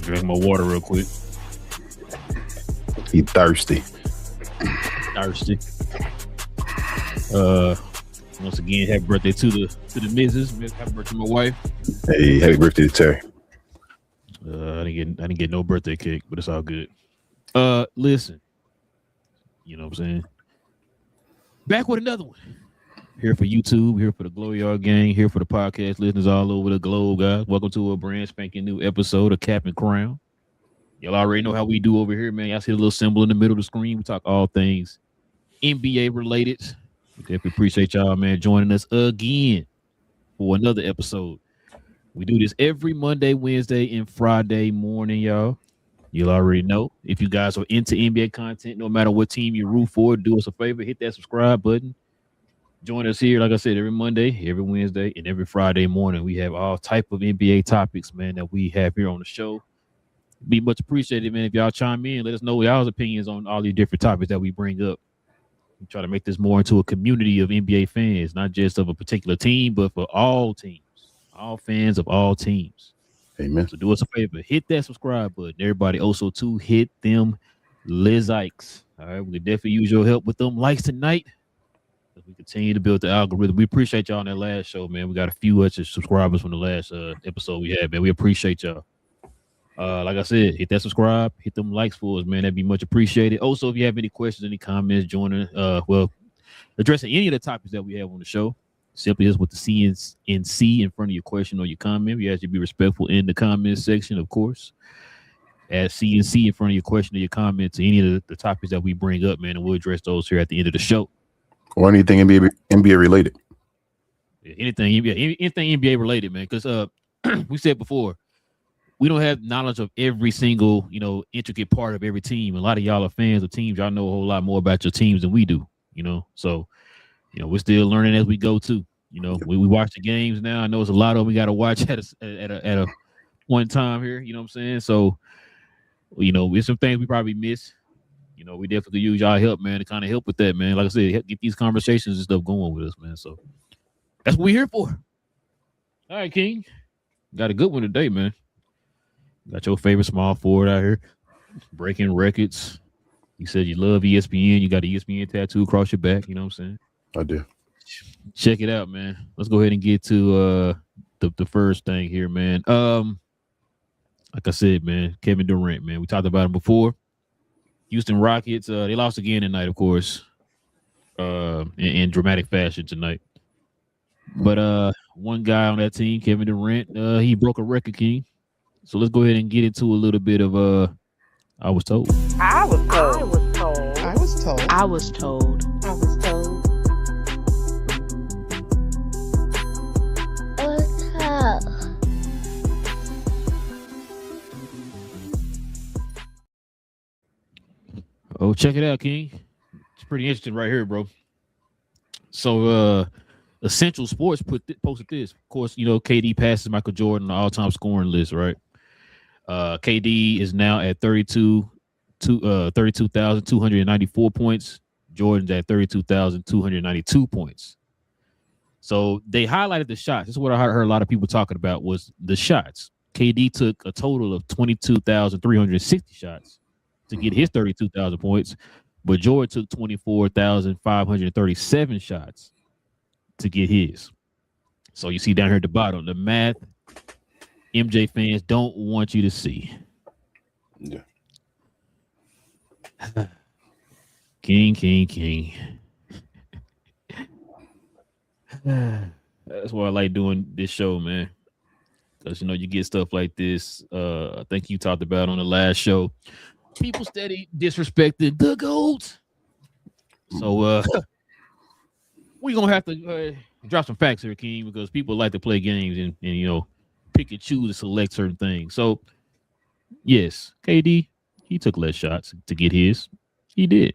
Drink my water real quick. He thirsty. Thirsty. Once again, happy birthday to the missus. Happy birthday to my wife. Hey, happy birthday to Terry. I didn't get no birthday cake, but it's all good. Listen, you know what I'm saying? Back with another one. Here for YouTube, here for the Glow Yard Gang, here for the podcast listeners all over the globe, guys. Welcome to a brand spanking new episode of Cap and Crown. Y'all already know how we do over here, man. Y'all see the little symbol in the middle of the screen. We talk all things NBA related. We definitely appreciate y'all, man, joining us again for another episode. We do this every Monday, Wednesday, and Friday morning, y'all. You'll already know. If you guys are into NBA content, no matter what team you root for, do us a favor, hit that subscribe button. Join us here, like I said, every Monday, every Wednesday, and every Friday morning. We have all type of NBA topics, man, that we have here on the show. Be much appreciated, man, if y'all chime in. Let us know y'all's opinions on all these different topics that we bring up. We try to make this more into a community of NBA fans, not just of a particular team, but for all teams, all fans of all teams. Amen. So do us a favor, hit that subscribe button. Everybody also, too, hit them likes. All right, we can definitely use your help with them likes tonight as we continue to build the algorithm. We appreciate y'all on that last show, man. We got a few extra subscribers from the last episode we had, man. We appreciate y'all. Like I said, hit that subscribe, hit them likes for us, man. That'd be much appreciated. Also, if you have any questions, any comments, joining, addressing any of the topics that we have on the show, simply just with the CNC in front of your question or your comment. We ask you to be respectful in the comment section, of course. Add CNC in front of your question or your comment to any of the topics that we bring up, man, and we'll address those here at the end of the show. Or anything NBA related. Yeah, anything NBA related, man. Because we said before, we don't have knowledge of every single, intricate part of every team. A lot of y'all are fans of teams. Y'all know a whole lot more about your teams than we do, So, we're still learning as we go too. We watch the games now. I know it's a lot of them we got to watch at a one time here. You know what I'm saying? So, there's some things we probably miss. We definitely use y'all help, man, to kind of help with that, man. Like I said, get these conversations and stuff going with us, man. So that's what we're here for. All right, King. Got a good one today, man. Got your favorite small forward out here breaking records. You said you love ESPN. You got an ESPN tattoo across your back. You know what I'm saying? I do. Check it out, man. Let's go ahead and get to the first thing here, man. Like I said, man, Kevin Durant, man. We talked about him before. Houston Rockets, they lost again tonight, of course, in dramatic fashion tonight. But one guy on that team, Kevin Durant, he broke a record, King. So let's go ahead and get into a little bit of I was told. I was told. I was told. I was told. I was told. Oh, check it out, King. It's pretty interesting right here, bro. So, Essential Sports posted this. Of course, KD passes Michael Jordan on the all-time scoring list, right? KD is now at 32,294 points. Jordan's at 32,292 points. So they highlighted the shots. This is what I heard a lot of people talking about was the shots. KD took a total of 22,360 shots to get his 32,000 points, but Jordan took 24,537 shots to get his. So you see down here at the bottom, the math MJ fans don't want you to see. Yeah. King. That's why I like doing this show, man. Because, you get stuff like this. I think you talked about on the last show. People steady disrespecting the GOAT. So we're going to have to drop some facts here, King, because people like to play games and pick and choose and select certain things. So, yes, KD, he took less shots to get his. He did.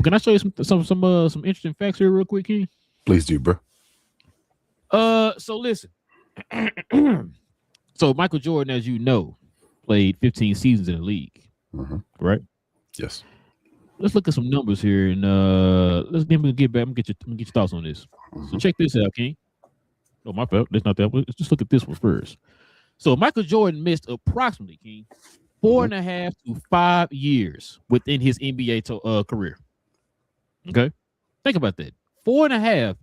Can I show you some interesting facts here real quick, King? Please do, bro. So listen. So Michael Jordan, as you know, played 15 seasons in the league, right? Yes. Let's look at some numbers here, and let's get back. I'm gonna get your thoughts on this. So check this out, King. Oh, my fault. That's not that one. Let's just look at this one first. So Michael Jordan missed approximately, King, 4.5 to 5 years within his NBA career. Okay, think about that. 4.5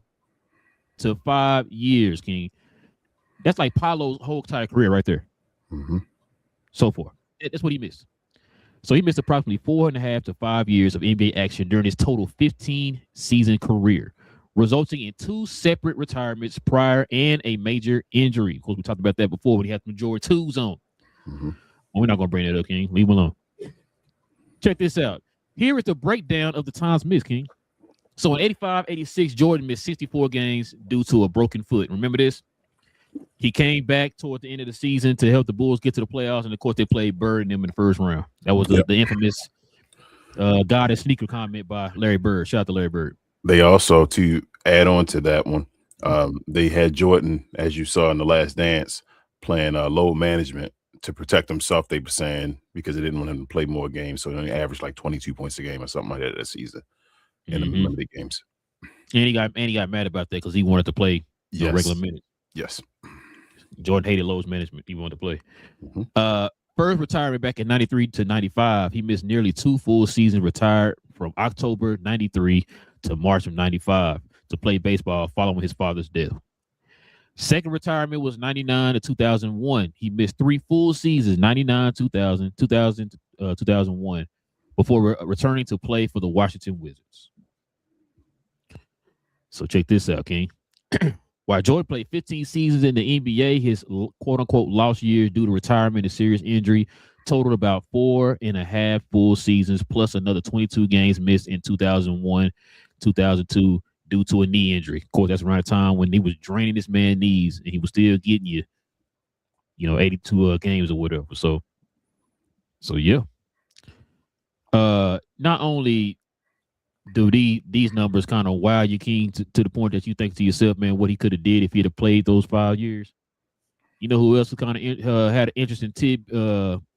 to 5 years, King. That's like Paolo's whole entire career right there. Mm-hmm. So far, that's what he missed. So he missed approximately 4.5 to 5 years of NBA action during his total 15-season career, resulting in 2 separate retirements prior and a major injury. Of course, we talked about that before when he had the Jordan 2s on. Mm-hmm. Well, we're not going to bring that up, King. Leave him alone. Check this out. Here is the breakdown of the times missed, King. So in 85-86, Jordan missed 64 games due to a broken foot. Remember this? He came back toward the end of the season to help the Bulls get to the playoffs, and of course, they played Bird and them in the first round. That was the infamous God and sneaker comment by Larry Bird. Shout out to Larry Bird. They also, to add on to that one, they had Jordan, as you saw in The Last Dance, playing load management to protect himself, they were saying, because they didn't want him to play more games. So he only averaged like 22 points a game or something like that season in the limited games. And he got mad about that because he wanted to play regular minutes. Yes. Jordan hated load management. He wanted to play. First retirement back in 93 to 95. He missed nearly 2 full seasons, retired from October 93 to March of 95 to play baseball following his father's death. Second retirement was 99 to 2001. He missed 3 full seasons, 99, 2000, 2001, before returning to play for the Washington Wizards. So check this out, King. While Jordan played 15 seasons in the NBA, his quote-unquote lost years due to retirement and serious injury totaled about 4.5 full seasons, plus another 22 games missed in 2001, 2002 due to a knee injury. Of course, that's around the time when he was draining this man's knees, and he was still getting you, 82 games or whatever. So yeah. Not only do these numbers kind of wow you, King, to the point that you think to yourself, man, what he could have did if he'd have played those 5 years. You know who else kind of had an interesting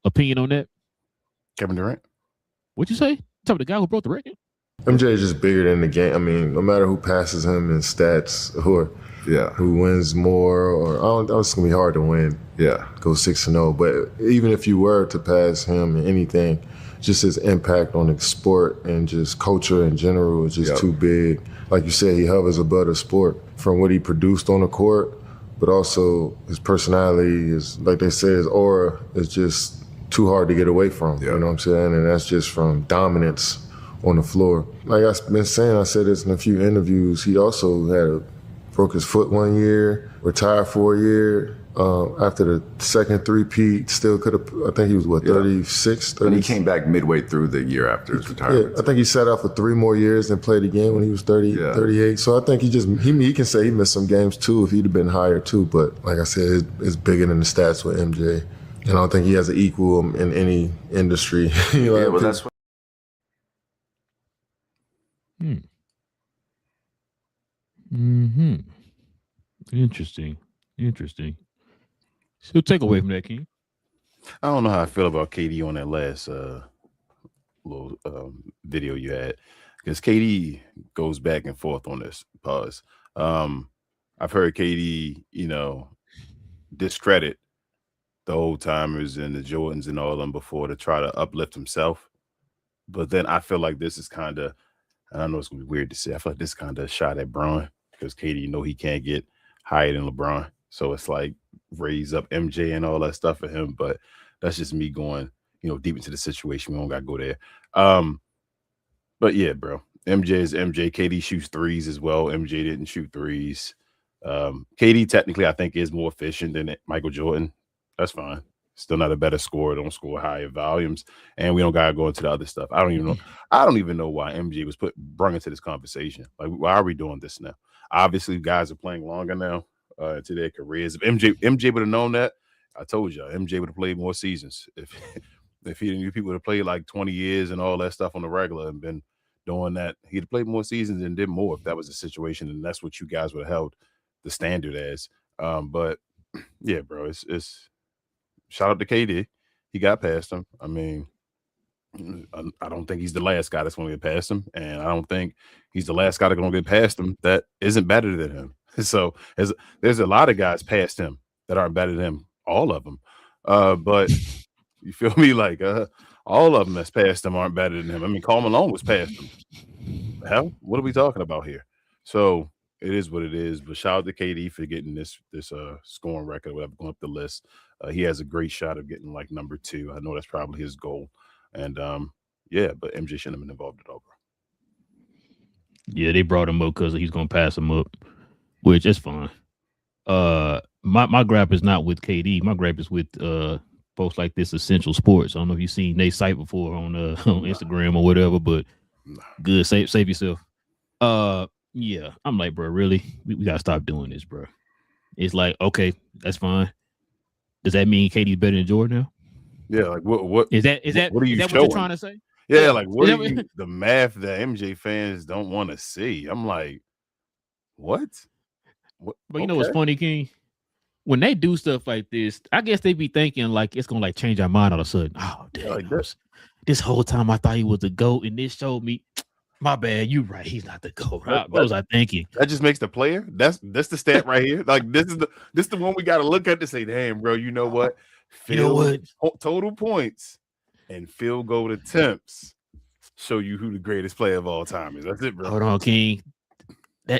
opinion on that? Kevin Durant. What'd you say? Talking about the guy who broke the record? MJ is just bigger than the game. I mean, no matter who passes him in stats or who wins more, or it's gonna be hard to win. Yeah, go 6-0. But even if you were to pass him in anything, just his impact on the sport and just culture in general is just too big. Like you said, he hovers above the sport from what he produced on the court, but also his personality is, like they say, his aura is just too hard to get away from. You know what I'm saying? And that's just from dominance on the floor. Like I've been saying, I said this in a few interviews, he also broke his foot 1 year, retired for a year. After the second three-peat, still could have, I think he was, 36? 30? And he came back midway through the year after his retirement. Yeah, I think he sat out for 3 more years and played again when he was 38. So I think he can say he missed some games too if he'd have been higher too. But like I said, it's bigger than the stats with MJ. And I don't think he has an equal in any industry. Well, that's what. Interesting. So take away from that, King. I don't know how I feel about KD on that last little video you had, because KD goes back and forth on this. Pause. I've heard KD, discredit the old timers and the Jordans and all of them before to try to uplift himself. But then I feel like this is kind of, and I know it's gonna be weird to say, I feel like this kind of a shot at Bron, because KD, he can't get higher than LeBron. So it's like raise up MJ and all that stuff for him. But that's just me going, deep into the situation. We don't got to go there. But yeah, bro, MJ is MJ. KD shoots threes as well. MJ didn't shoot threes. KD technically, I think, is more efficient than Michael Jordan. That's fine. Still not a better scorer. Don't score higher volumes. And we don't got to go into the other stuff. I don't even know why MJ was brung into this conversation. Like, why are we doing this now? Obviously, guys are playing longer now into their careers. If MJ would have known that, I told you, MJ would have played more seasons. If he knew people would have played like 20 years and all that stuff on the regular and been doing that, he'd have played more seasons and did more if that was the situation. And that's what you guys would have held the standard as. But yeah, bro, it's shout out to KD. He got past him. I mean, I don't think he's the last guy that's going to get past him, and I don't think he's the last guy that's going to get past him that isn't better than him. So there's a lot of guys past him that aren't better than him all of them. But you feel me? Like all of them that's past him aren't better than him. I mean, Karl Malone was past him. Hell, what are we talking about here? So it is what it is. But shout out to KD for getting this scoring record, whatever, going up the list. He has a great shot of getting like number 2. I know that's probably his goal. And yeah, but MJ shouldn't have been involved at all, bro. Yeah, they brought him up because he's gonna pass him up, which is fine. My grab is not with KD. My grab is with folks like this Essential Sports. I don't know if you've seen Nate's site before on Instagram or whatever, but good. Save yourself. Yeah, I'm like, bro, really? We gotta stop doing this, bro. It's like, okay, that's fine. Does that mean KD's better than Jordan now? Yeah, like what is that what are you what showing? you're trying to say? Yeah, like what are you, the math that MJ fans don't want to see? I'm like, what? But you know what's funny, King? When they do stuff like this, I guess they be thinking like it's gonna like change our mind all of a sudden. Oh, damn! Like this whole time I thought he was the GOAT, and this showed me. My bad, you right. He's not the GOAT. What was I thinking? That just makes the player. That's the stat right here. Like this is the one we got to look at to say, damn, bro. You know what? Total points and field goal attempts show you who the greatest player of all time is. That's it, bro. Hold on, King.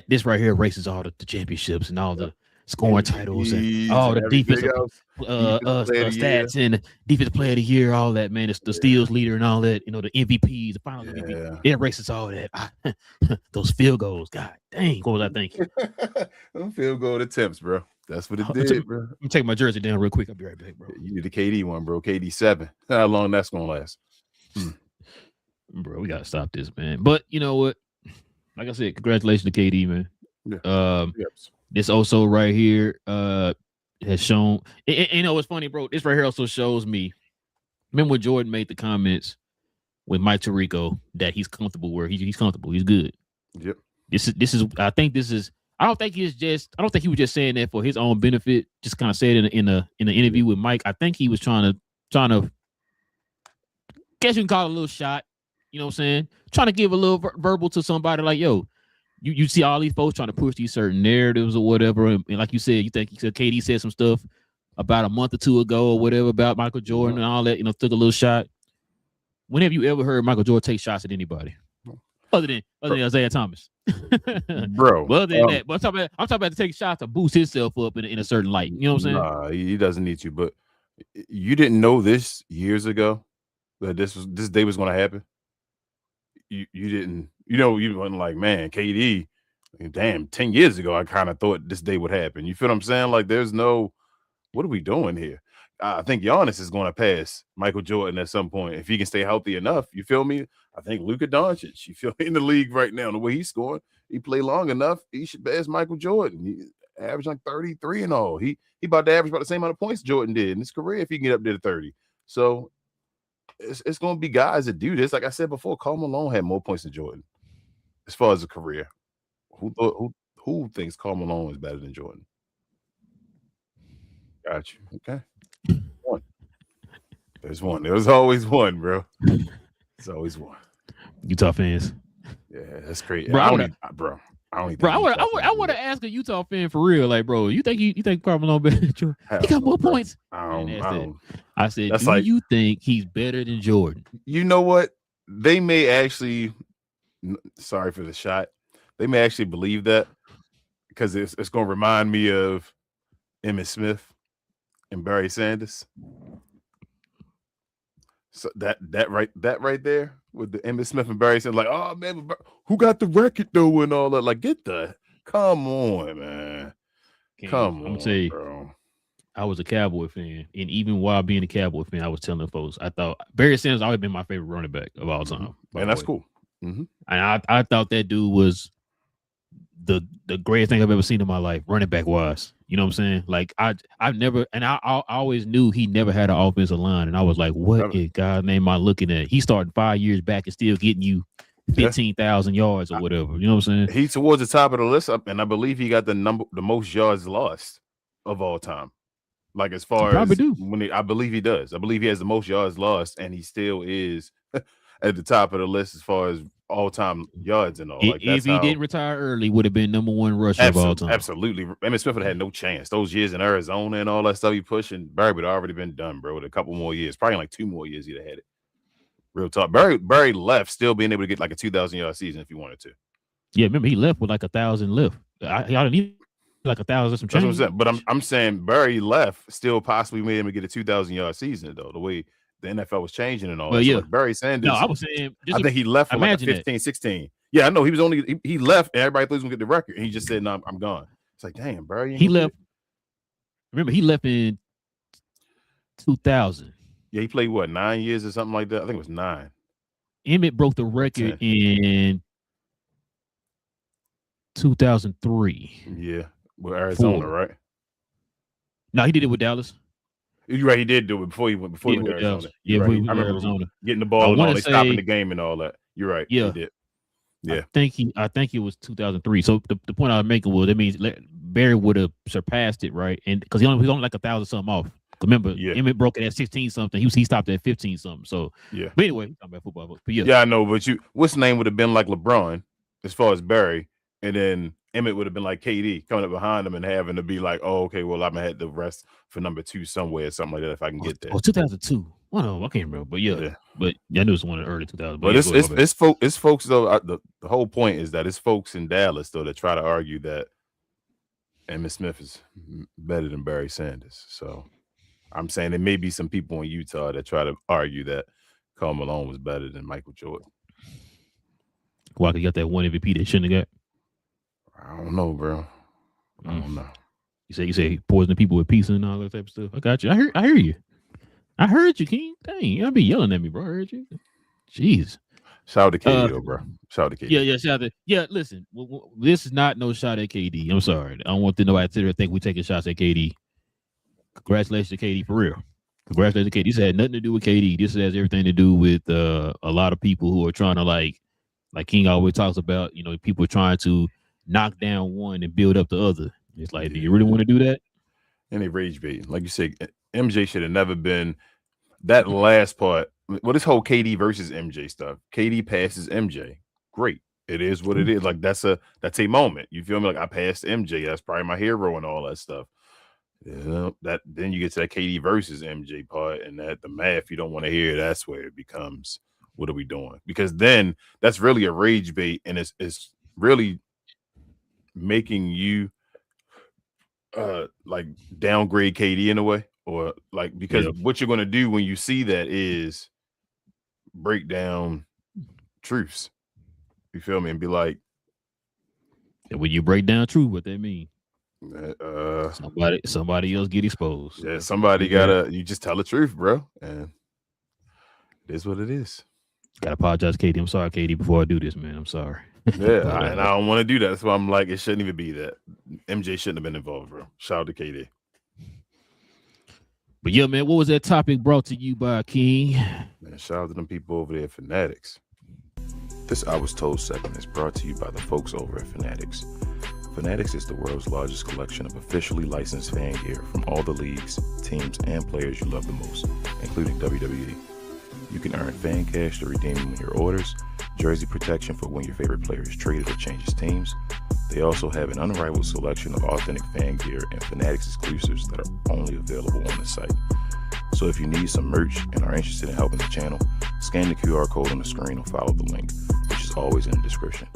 This right here erases all the championships and all the scoring titles and all the defensive stats and the defensive player of the year, all that, man. It's the steals leader and all that, you know, the MVPs, the final MVP. It erases all that. Those field goals. God dang, what was I thinking? Field goal attempts, bro. That's what it did, bro. Let me take my jersey down real quick. I'll be right back, bro. You need the KD one, bro. KD 7. How long that's gonna last? Bro, we gotta stop this, man. But you know what? Like I said, congratulations to KD, man. Yeah. This also right here has shown. You know what's funny, bro? This right here also shows me. Remember when Jordan made the comments with Mike Tirico that he's comfortable where he's comfortable, he's good. Yep. This is. I think this is. I don't think he was just saying that for his own benefit. Just kind of said in an interview with Mike. I think he was trying to. Guess you can call it a little shot. You know what I'm saying? Trying to give a little verbal to somebody like, yo, you see all these folks trying to push these certain narratives or whatever. And like you said, you think KD said some stuff about a month or two ago or whatever about Michael Jordan and all that, you know, took a little shot. When have you ever heard Michael Jordan take shots at anybody? Other than Isaiah Thomas. Bro. But other than that, but I'm talking about to take shots to boost himself up in a certain light. You know what I'm saying? Nah, he doesn't need to, but you didn't know this years ago that this day was gonna happen. You didn't, you weren't like, man, KD, damn, 10 years ago, I kind of thought this day would happen. You feel what I'm saying? Like, there's no, what are we doing here? I think Giannis is going to pass Michael Jordan at some point if he can stay healthy enough. You feel me? I think Luka Doncic, you feel in the league right now, the way he's scoring, he played long enough, he should pass Michael Jordan. He averaged like 33 and all. He about to average about the same amount of points Jordan did in his career if he can get up there to 30. So it's going to be guys that do this. Like I said before, Karl Malone had more points than Jordan as far as a career. Who thinks Karl Malone is better than Jordan? Got you. Okay. One. There's one. There's always one, bro. There's always one. Utah fans. Yeah, that's crazy. Bro, I want to ask a Utah fan for real. Like, bro, you think Karl Malone better than Jordan? He got more points. I said, do you think he's better than Jordan? You know what? They may actually, sorry for the shot, they may actually believe that because it's going to remind me of Emmitt Smith and Barry Sanders. So that right there with the Emmitt Smith and Barry Sanders, like, oh man, who got the record though and all that? Like, come on, man. Come on, I'm tell you, bro. I was a Cowboy fan, and even while being a Cowboy fan, I was telling folks I thought Barry Sanders always been my favorite running back of all time. And that's cool. Mm-hmm. And I thought that dude was the greatest thing I've ever seen in my life, running back wise. You know what I'm saying? Like I've never, and I always knew he never had an offensive line, and I was like, what in God's name am I looking at? He started 5 years back and still getting you 15,000 yards or whatever. You know what I'm saying? He's towards the top of the list, and I believe he got the most yards lost of all time. Like as far as I believe he does. I believe he has the most yards lost, and he still is. at the top of the list as far as all-time yards and all. Like If he didn't retire early, would have been #1 rusher of all time. Absolutely. Emmitt Smith would have had no chance. Those years in Arizona and all that stuff he pushing, Barry would have already been done, bro, with a couple more years. Probably like 2 more years he'd have had it. Real talk. Barry left still being able to get like a 2,000-yard season if he wanted to. Yeah, remember he left with like 1,000 left. Y'all didn't need like 1,000 some change. That's what I'm saying. But I'm saying Barry left still possibly made him to get a 2,000-yard season though. The way the NFL was changing and all. Well, so yeah. like Barry Sanders. No, I was saying. I think he left for like 15, 16. Yeah, I know. He was only he left and everybody thought he was gonna get the record. And he just said, "No, I'm gone." It's like, damn, Barry. He left. Remember, he left in 2000. Yeah, he played what 9 years or something like that. I think it was 9. Emmitt broke the record in 2003. Yeah, with Arizona, right? No, he did it with Dallas. You're right. He did do it before he went to Arizona. Yeah, right. I remember Arizona getting the ball and all, stopping the game and all that. You're right. Yeah, he did. Yeah, I think it was 2003. So the point I was making was that means Barry would have surpassed it, right? And because he only like 1,000 something off. Remember, Emmitt broke it at 16 something. He stopped at 15 something. So yeah. But anyway, talking about football. But yeah, I know. But what's the name would have been like LeBron as far as Barry, and then Emmitt would have been like KD coming up behind him and having to be like, oh, okay, well, I'm gonna have the rest for #2 somewhere or something like that if I can get there. Oh, 2002. Well, I can't remember, but yeah. But I knew it was one of the early 2000s. But it's folks though. The whole point is that it's folks in Dallas though that try to argue that Emmitt Smith is better than Barry Sanders. So I'm saying there may be some people in Utah that try to argue that Karl Malone was better than Michael Jordan. Why he got that one MVP they shouldn't have got? I don't know, bro. I don't know. You say poisoning people with pizza and all that type of stuff. I got you. I hear you. I heard you, King. Dang, y'all be yelling at me, bro. I heard you. Jeez. Shout out to KD, though, bro. Shout out to KD. Yeah, shout out to. Yeah, listen, this is not no shot at KD. I'm sorry. I don't want nobody to think we taking shots at KD. Congratulations to KD for real. Congratulations to KD. This had nothing to do with KD. This has everything to do with a lot of people who are trying to like King always talks about. You know, people are trying to knock down one and build up the other. It's like, do you really want to do that? And they rage bait. Like you said, MJ should have never been that last part. Well, this whole KD versus MJ stuff. KD passes MJ. Great. It is what it is. Like that's a moment. You feel me? Like I passed MJ. That's probably my hero and all that stuff. That then you get to that KD versus MJ part, and that the math you don't want to hear. That's where it becomes, what are we doing? Because then that's really a rage bait, and it's really making you like downgrade KD in a way, or like because what you're going to do when you see that is break down truths. You feel me? And be like, when you break down truth, what that mean? Somebody else get exposed. Yeah, somebody gotta. You just tell the truth, bro, and it is what it is. Gotta apologize, KD. I'm sorry, KD. Before I do this, man, I'm sorry. Yeah, and I don't want to do that. That's why I'm like, it shouldn't even be that. MJ shouldn't have been involved, bro. Shout out to KD. But yeah, man, what was that topic brought to you by King? Man, shout out to them people over there at Fanatics. This I Was Told segment is brought to you by the folks over at Fanatics. Fanatics is the world's largest collection of officially licensed fan gear from all the leagues, teams, and players you love the most, including WWE. You can earn fan cash to redeem when your orders, jersey protection for when your favorite player is traded or changes teams. They also have an unrivaled selection of authentic fan gear and Fanatics exclusives that are only available on the site. So if you need some merch and are interested in helping the channel, scan the QR code on the screen or follow the link, which is always in the description.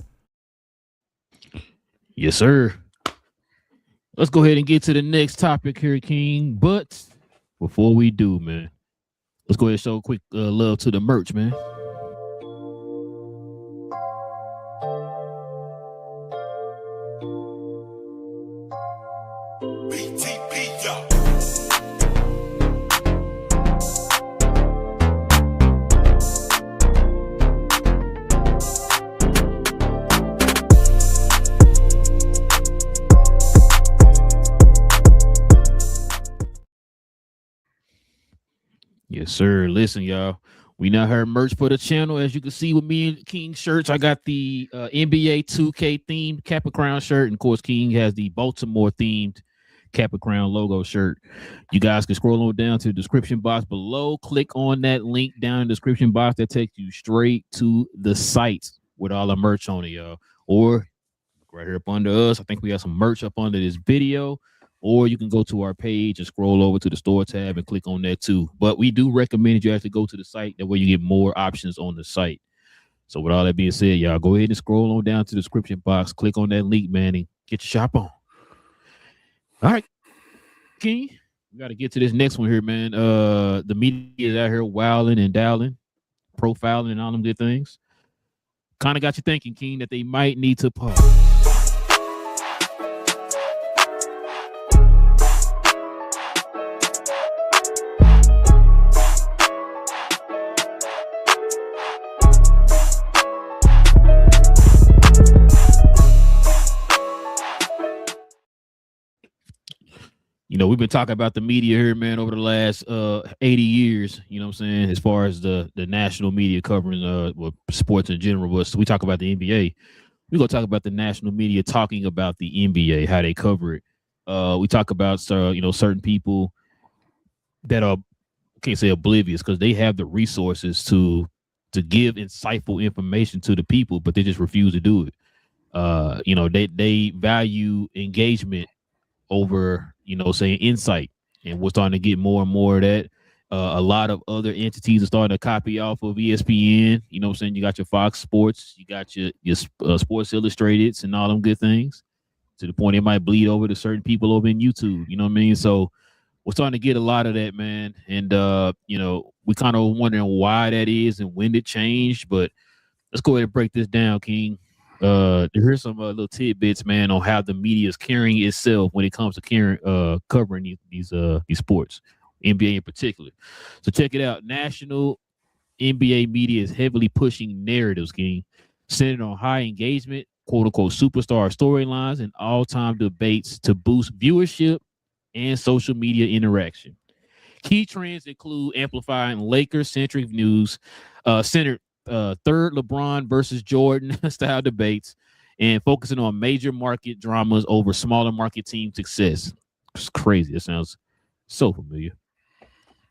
Yes, sir. Let's go ahead and get to the next topic here, King. But before we do, man, let's go ahead and show a quick love to the merch, man. Yes, sir. Listen, y'all. We now have merch for the channel. As you can see with me and King shirts, I got the NBA 2K themed Kappa Crown shirt. And of course, King has the Baltimore themed Kappa Crown logo shirt. You guys can scroll on down to the description box below. Click on that link down in the description box that takes you straight to the site with all the merch on it, y'all. Or right here up under us, I think we have some merch up under this video. Or you can go to our page and scroll over to the store tab and click on that too. But we do recommend that you actually go to the site. That way you get more options on the site. So with all that being said, y'all go ahead and scroll on down to the description box. Click on that link, man, and get your shop on. All right, King, we got to get to this next one here, man. The media is out here wilding and dialing, profiling and all them good things. Kind of got you thinking, King, that they might need to pause. You know, we've been talking about the media here, man, over the last 80 years, you know what I'm saying, as far as the national media covering well, sports in general. But so we talk about the NBA. We're going to talk about the national media talking about the NBA, how they cover it. We talk about, you know, certain people that are, I can't say oblivious because they have the resources to give insightful information to the people, but they just refuse to do it. You know, they value engagement over, you know, saying insight, and we're starting to get more and more of that. A lot of other entities are starting to copy off of ESPN. You know what I'm saying? You got your Fox Sports, you got your Sports Illustrateds and all them good things, to the point it might bleed over to certain people over in YouTube. You know what I mean? So we're starting to get a lot of that, man. And, you know, we kind of wondering why that is and when it changed. But let's go ahead and break this down, King. Here's some little tidbits, man, on how the media is carrying itself when it comes to covering these sports, NBA in particular. So check it out. National NBA media is heavily pushing narratives, King, centered on high engagement, quote unquote, superstar storylines and all-time debates to boost viewership and social media interaction. Key trends include amplifying Lakers-centric news, centered third LeBron versus Jordan style debates, and focusing on major market dramas over smaller market team success. It's crazy. It sounds so familiar.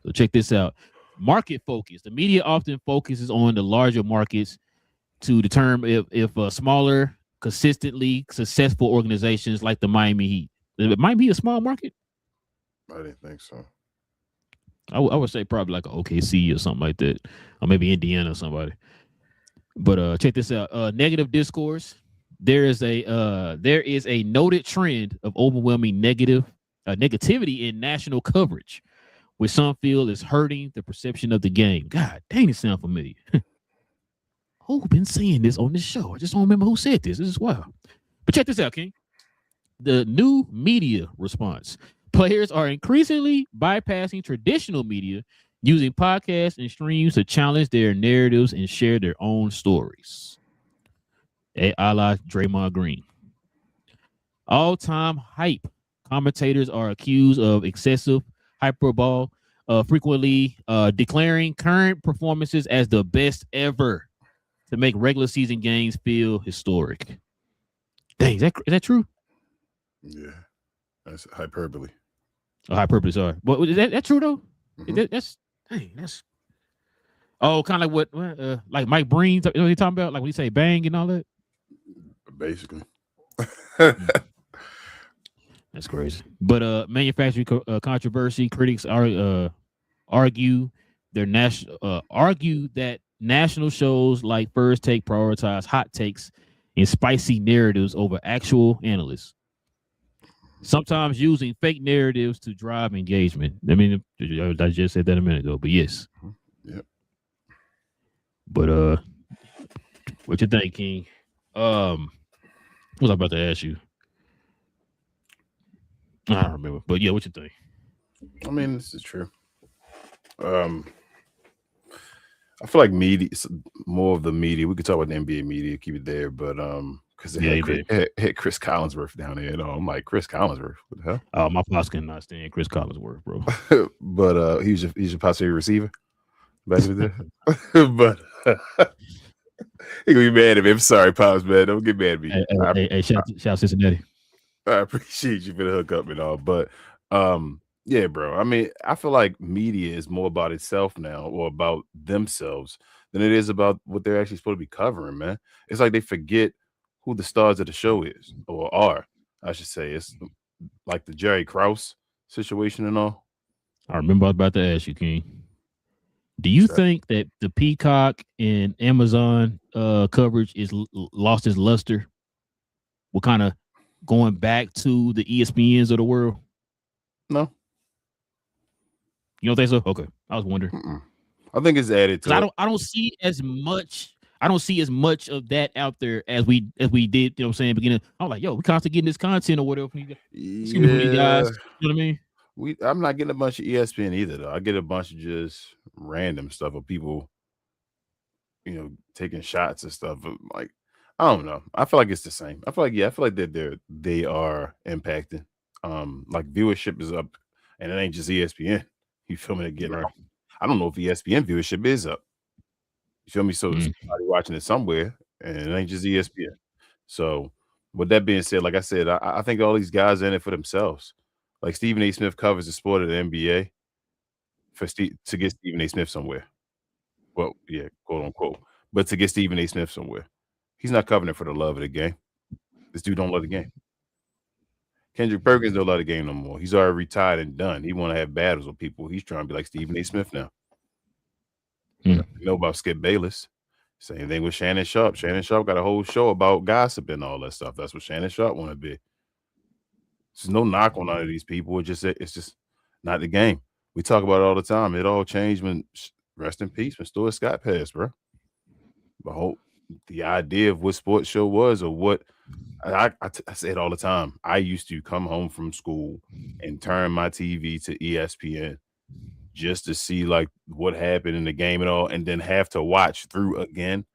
So check this out. Market focus. The media often focuses on the larger markets to determine if smaller, consistently successful organizations like the Miami Heat. It might be a small market. I didn't think so. I would say probably like an OKC or something like that, or maybe Indiana or somebody. But check this out. Negative discourse. There is a noted trend of overwhelming negativity in national coverage, which some feel is hurting the perception of the game. God dang, it sounds familiar. Who's been saying this on this show? I just don't remember who said this. This is wild. But check this out, King. The new media response. Players are increasingly bypassing traditional media, using podcasts and streams to challenge their narratives and share their own stories. A la Draymond Green. All-time hype. Commentators are accused of excessive hyperbole, frequently declaring current performances as the best ever to make regular season games feel historic. Dang, is that true? Yeah, that's hyperbole. Oh, hyperbole, sorry. But is that true though? Mm-hmm. That's kind of like what like Mike Breen, you know what he's talking about? Like when he say bang and all that? Basically. That's crazy. But manufacturing controversy, critics argue that national shows like First Take prioritize hot takes and spicy narratives over actual analysts, sometimes using fake narratives to drive engagement. I mean, I just said that a minute ago, but yes. Yep. But what you think, King? What was I about to ask you? I don't remember, but yeah, what you think? I mean, this is true. I feel like media, more of the media. We could talk about the NBA media, keep it there, but because it had Chris Collinsworth down there, you know, I'm like, Chris Collinsworth, what the hell? My pops cannot stand Chris Collinsworth, bro. But he's your possible receiver back in the day. But he gonna be mad at me. I'm sorry, pops, man. Don't get mad at me. Hey, shout Cincinnati. I appreciate you for the hookup and all, but yeah, bro. I mean, I feel like media is more about itself now or about themselves than it is about what they're actually supposed to be covering, man. It's like they forget who the stars of the show is or are, I should say. It's like the Jerry Krause situation and all. I remember I was about to ask you, King. Do you So- think that the Peacock and Amazon coverage is lost its luster? We're kind of going back to the ESPNs of the world. No. You don't think so? Okay, I was wondering. Mm-mm. I think it's added to it. I don't see as much. I don't see as much of that out there as we did. You know what I'm saying? Beginning, I'm like, yo, we constantly getting this content or whatever. From you guys. You know what I mean? I'm not getting a bunch of ESPN either, though. I get a bunch of just random stuff of people, taking shots and stuff. Like, I don't know. I feel like it's the same. I feel like they are impacting. Like viewership is up, and it ain't just ESPN. You feel me? I don't know if ESPN viewership is up. You feel me? So there's somebody watching it somewhere, and it ain't just ESPN. So, with that being said, like I said, I think all these guys are in it for themselves. Like Stephen A. Smith covers the sport of the NBA to get Stephen A. Smith somewhere. Well, yeah, quote unquote, but to get Stephen A. Smith somewhere, he's not covering it for the love of the game. This dude don't love the game. Kendrick Perkins don't love the game no more. He's already retired and done. He want to have battles with people. He's trying to be like Stephen A. Smith now. You know about Skip Bayless. Same thing with Shannon Sharp. Shannon Sharp got a whole show about gossip and all that stuff. That's what Shannon Sharp want to be. There's no knock on none of these people. It's just not the game. We talk about it all the time. It all changed when, rest in peace, when Stuart Scott passed, bro. The idea of what sports show was, or what I say it all the time. I used to come home from school and turn my TV to ESPN just to see like what happened in the game and all, and then have to watch through again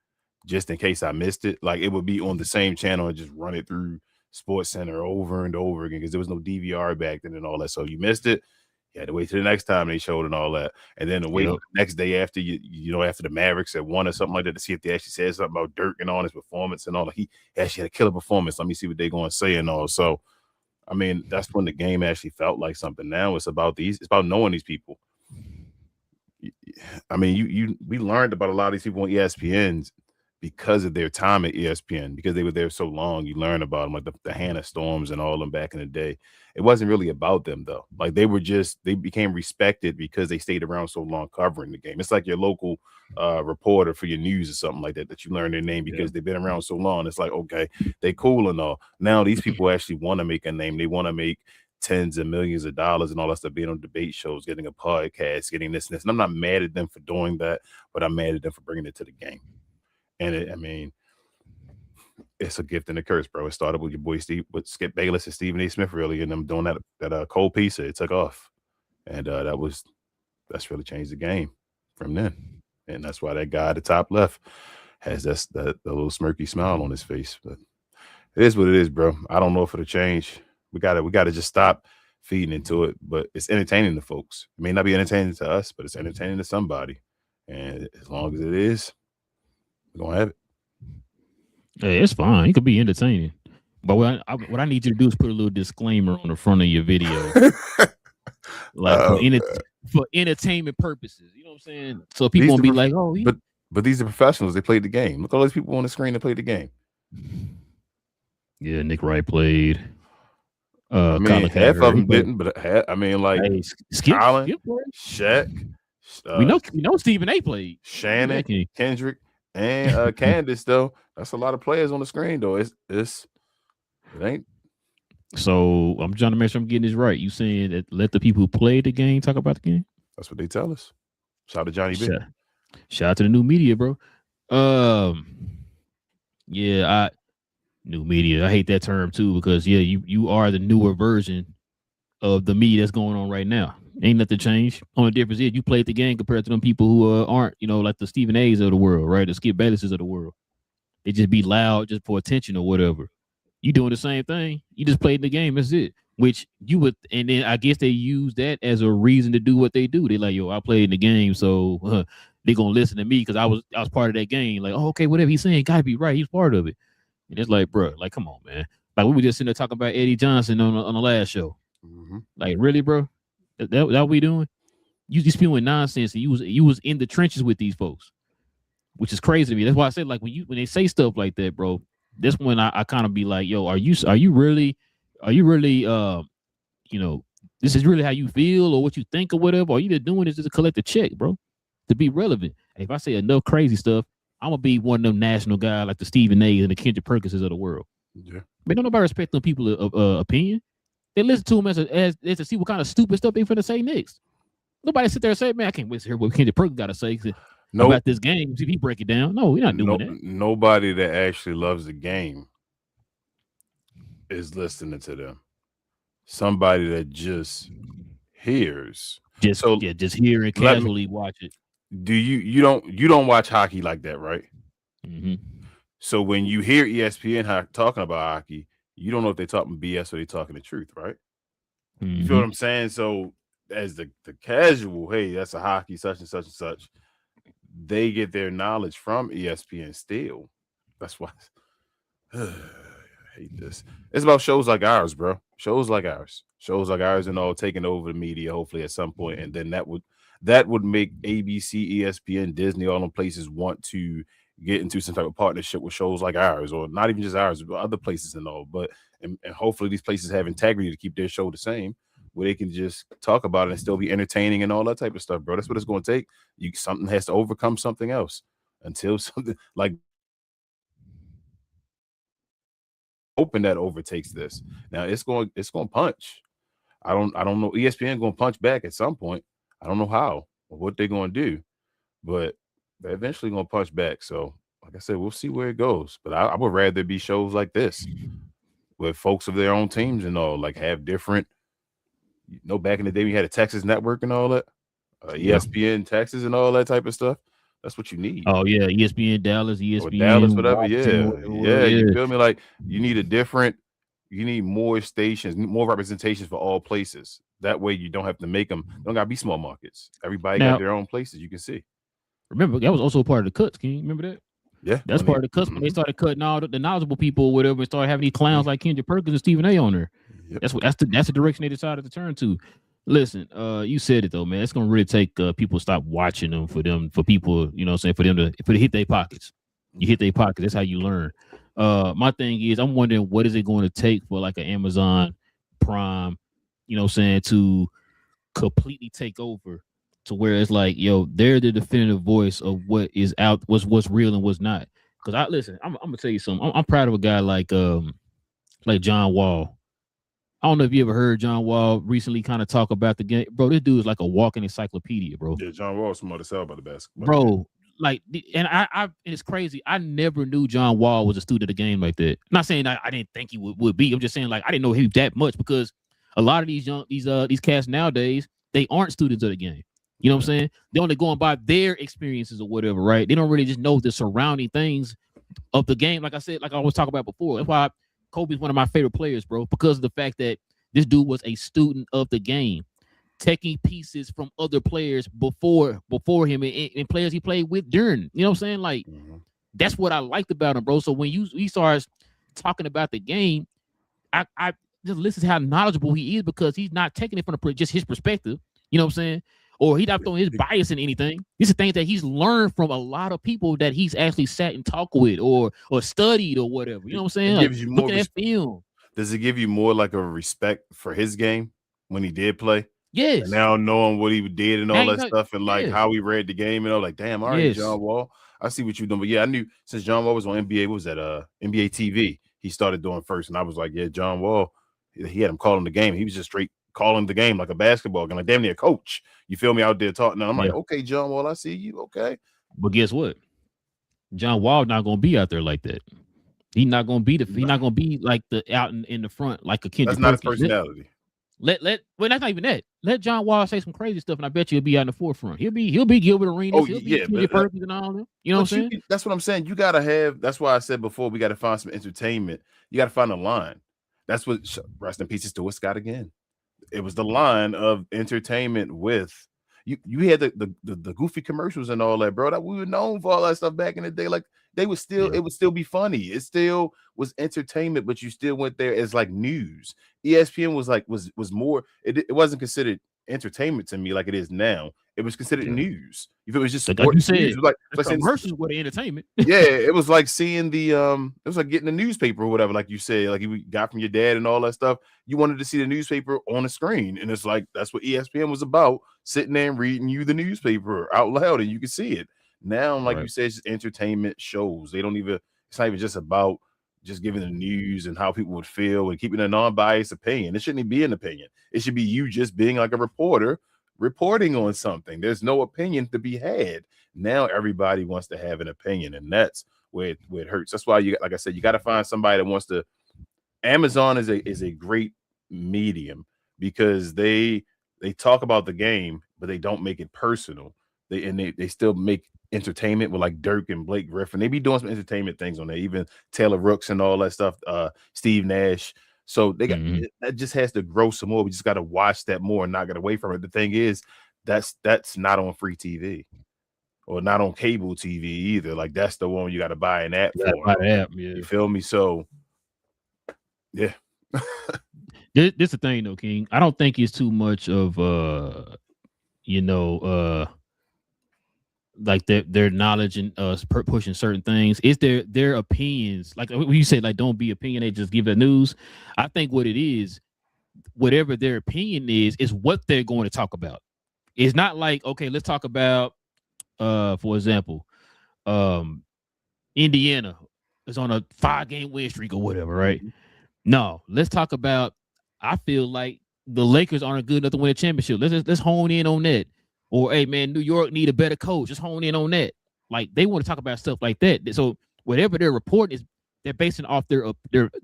just in case I missed it. Like it would be on the same channel and just run it through Sports Center over and over again because there was no DVR back then and all that. So you missed it, you had to wait till the next time they showed and all that, and then to wait the next day after after the Mavericks had won or something like that to see if they actually said something about Dirk and all his performance and all. He actually had a killer performance. Let me see what they're going to say and all. So, I mean, that's when the game actually felt like something. Now it's about knowing these people. I mean, we learned about a lot of these people on ESPN because of their time at ESPN, because they were there so long. You learn about them, like the Hannah Storms and all of them back in the day. It wasn't really about them though. Like they became respected because they stayed around so long covering the game. It's like your local reporter for your news or something like that you learn their name because they've been around so long. It's like, okay, they cool and all. Now these people actually want to make a name. They want to make tens of millions of dollars and all that stuff, being on debate shows, getting a podcast, getting this and this. And I'm not mad at them for doing that, but I'm mad at them for bringing it to the game. And it's a gift and a curse, bro. It started with your boy with Skip Bayless and Stephen A. Smith, really, and them doing that cold pizza. It took off, and that's really changed the game from then. And that's why that guy at the top left has that little smirky smile on his face. But it is what it is, bro. I don't know if it'll change. We gotta just stop feeding into it. But it's entertaining to folks. It may not be entertaining to us, but it's entertaining to somebody. And as long as it is, we're gonna have it. Hey, it's fine. It could be entertaining. But what I need you to do is put a little disclaimer on the front of your video. Like for entertainment purposes. You know what I'm saying? So people won't be like, oh, yeah. But these are professionals. They played the game. Look at all these people on the screen that played the game. Yeah, Nick Wright played. Half of them didn't, but Skip, Colin, Shaq. We know Stephen A. played. Shannon, Kendrick, and Candace. Though that's a lot of players on the screen. Though it ain't. So I'm trying to make sure I'm getting this right. You saying that let the people who play the game talk about the game? That's what they tell us. Shout out to Johnny B. Shout out to the new media, bro. New media. I hate that term too because you are the newer version of the media that's going on right now. Ain't nothing changed. Only difference is you played the game compared to them people who aren't, like the Stephen A's of the world, right? The Skip Baylesses of the world. They just be loud just for attention or whatever. You doing the same thing. You just played the game. That's it. Which you would, and then I guess they use that as a reason to do what they do. They like, yo, I played in the game, so they gonna listen to me because I was part of that game. Like, oh, okay, whatever he's saying, gotta be right. He's part of it. And it's like, bro, like, come on, man. Like we were just sitting there talking about Eddie Johnson on the last show. Mm-hmm. Like really, bro? That what we doing? You just spewing nonsense, and you was in the trenches with these folks, which is crazy to me. That's why I said like when they say stuff like that, bro. That's when I kind of be like, yo, are you really you know, this is really how you feel or what you think or whatever, or you just doing this just to collect a check, bro, to be relevant. And if I say enough crazy stuff, I'm gonna be one of them national guys like the Stephen A. and the Kendrick Perkinses of the world. Yeah. But don't nobody respect them people's opinion. They listen to them as to see what kind of stupid stuff they finna say next. Nobody sit there and say, man, I can't wait to hear what Kendrick Perkins got to say about this game. See if he break it down. No, we're not doing that. Nobody that actually loves the game is listening to them. Somebody that just hears. Just hear and casually watch it. Do you don't watch hockey like that, right? Mm-hmm. So when you hear ESPN talking about hockey, you don't know if they're talking BS or they're talking the truth, right? Mm-hmm. You feel what I'm saying? So as the casual, hey, that's a hockey such and such and such. They get their knowledge from ESPN still. That's why I hate this. It's about shows like ours, bro. Shows like ours and all taking over the media, hopefully at some point. And then that would make ABC, ESPN, Disney, all them places want to get into some type of partnership with shows like ours, or not even just ours, but other places and all. But and hopefully these places have integrity to keep their show the same, where they can just talk about it and still be entertaining and all that type of stuff, bro. That's what it's going to take. Something has to overcome something else until something like hoping that overtakes this. Now it's going to punch. I don't know. ESPN going to punch back at some point. I don't know how or what they're going to do, but they're eventually going to punch back. So, like I said, we'll see where it goes. But I would rather be shows like this with folks of their own teams and all, like have different. Back in the day we had a Texas network and all that, ESPN Texas and all that type of stuff. That's what you need. Oh yeah, ESPN Dallas, ESPN or Dallas, whatever. Yeah. You feel me? Like you need more stations, more representations for all places. That way you don't have to make them. Don't gotta be small markets. Everybody got their own places. You can see. Remember that was also part of the cuts. Can you remember that? Yeah, that's part of the cuts when they started cutting all the knowledgeable people or whatever and started having these clowns like Kendrick Perkins and Stephen A. on there. Yep. That's the direction they decided to turn to. Listen, you said it though, man. It's gonna really take people stop watching them for people, you know what I'm saying, for them to hit their pockets. You hit their pockets, that's how you learn. My thing is I'm wondering what is it going to take for like an Amazon Prime, you know what I'm saying, to completely take over to where it's like, yo, they're the definitive voice of what is out, what's real and what's not. Because I'm gonna tell you something. I'm proud of a guy like John Wall. I don't know if you ever heard John Wall recently kind of talk about the game, bro. This dude is like a walking encyclopedia, bro. Yeah, John Wall smart as hell about the basketball, bro. Like, and and it's crazy. I never knew John Wall was a student of the game like that. I'm not saying I didn't think he would be. I'm just saying like I didn't know him that much because a lot of these cats nowadays they aren't students of the game. You know what I'm saying? They're only going by their experiences or whatever, right? They don't really just know the surrounding things of the game. Like I said, like I was talking about before. That's why Kobe's one of my favorite players, bro, because of the fact that this dude was a student of the game, taking pieces from other players before him and players he played with during. You know what I'm saying? Like, that's what I liked about him, bro. So when he starts talking about the game, I just listen to how knowledgeable he is because he's not taking it from just his perspective. You know what I'm saying? Or he's not throwing his bias in anything. These are things that he's learned from a lot of people that he's actually sat and talked with or studied or whatever. You know what I'm saying? It gives you more looking at film. Does it give you more like a respect for his game when he did play? Yes. And now knowing what he did and all that stuff and like how he read the game and all, like, damn, all right, John Wall, I see what you're doing. But yeah, I knew since John Wall was on NBA, what was that? NBA TV, he started doing first. And I was like, yeah, John Wall, he had him calling the game. He was just straight calling the game like a basketball game, like damn near a coach. You feel me out there talking? And I'm like, okay, John Wall, I see you. Okay. But guess what? John Wall not gonna be out there like that. He's not gonna be he's not gonna be like the out in the front like a Kendrick. That's not his personality. Well, that's not even that. Let John Wall say some crazy stuff, and I bet you he'll be out in the forefront. He'll be Gilbert Arenas. He'll be Kendrick Perkins and all them. You know what I'm saying? That's what I'm saying. You gotta have. That's why I said before we gotta find some entertainment. You gotta find a line. That's what rest in peace to Stuart Scott again. It was the line of entertainment with, You had the goofy commercials and all that, bro. That we were known for all that stuff back in the day. Like they would still, it would still be funny. It still was entertainment, but you still went there as like news. ESPN was like was more. It wasn't considered entertainment to me like it is now. It was considered news. If it was just like sports you said, news, it was like commercials were the entertainment. yeah, it was like seeing the it was like getting the newspaper or whatever, like you said, like you got from your dad and all that stuff. You wanted to see the newspaper on the screen, and it's like that's what ESPN was about, sitting there and reading you the newspaper out loud, and you can see it. Now, like you said, it's just entertainment shows. They don't even. It's not even just about just giving the news and how people would feel and keeping a non-biased opinion. It shouldn't be an opinion. It should be you just being like a reporter reporting on something. There's no opinion to be had. Now everybody wants to have an opinion, and that's where it hurts. That's why you, like I said, you got to find somebody that wants to. Amazon is a great medium because they talk about the game, but they don't make it personal. They still make entertainment with like Dirk and Blake Griffin. They be doing some entertainment things on there, even Taylor Rooks and all that stuff. Steve Nash. So they got that just has to grow some more. We just got to watch that more and not get away from it. The thing is, that's not on free TV or not on cable TV either. Like that's the one you got to buy an app for. You feel me? So yeah. This the thing though, King. I don't think it's too much of like their knowledge and pushing certain things. It's their opinions. Like when you say like don't be opinionated, just give the news. I think what it is, whatever their opinion is what they're going to talk about. It's not like, okay, let's talk about for example, Indiana is on a 5-game win streak or whatever, right? No, let's talk about. I feel like the Lakers aren't good enough to win a championship. Let's hone in on that. Or, hey, man, New York need a better coach. Just hone in on that. Like, they want to talk about stuff like that. So, whatever their report is, they're basing off their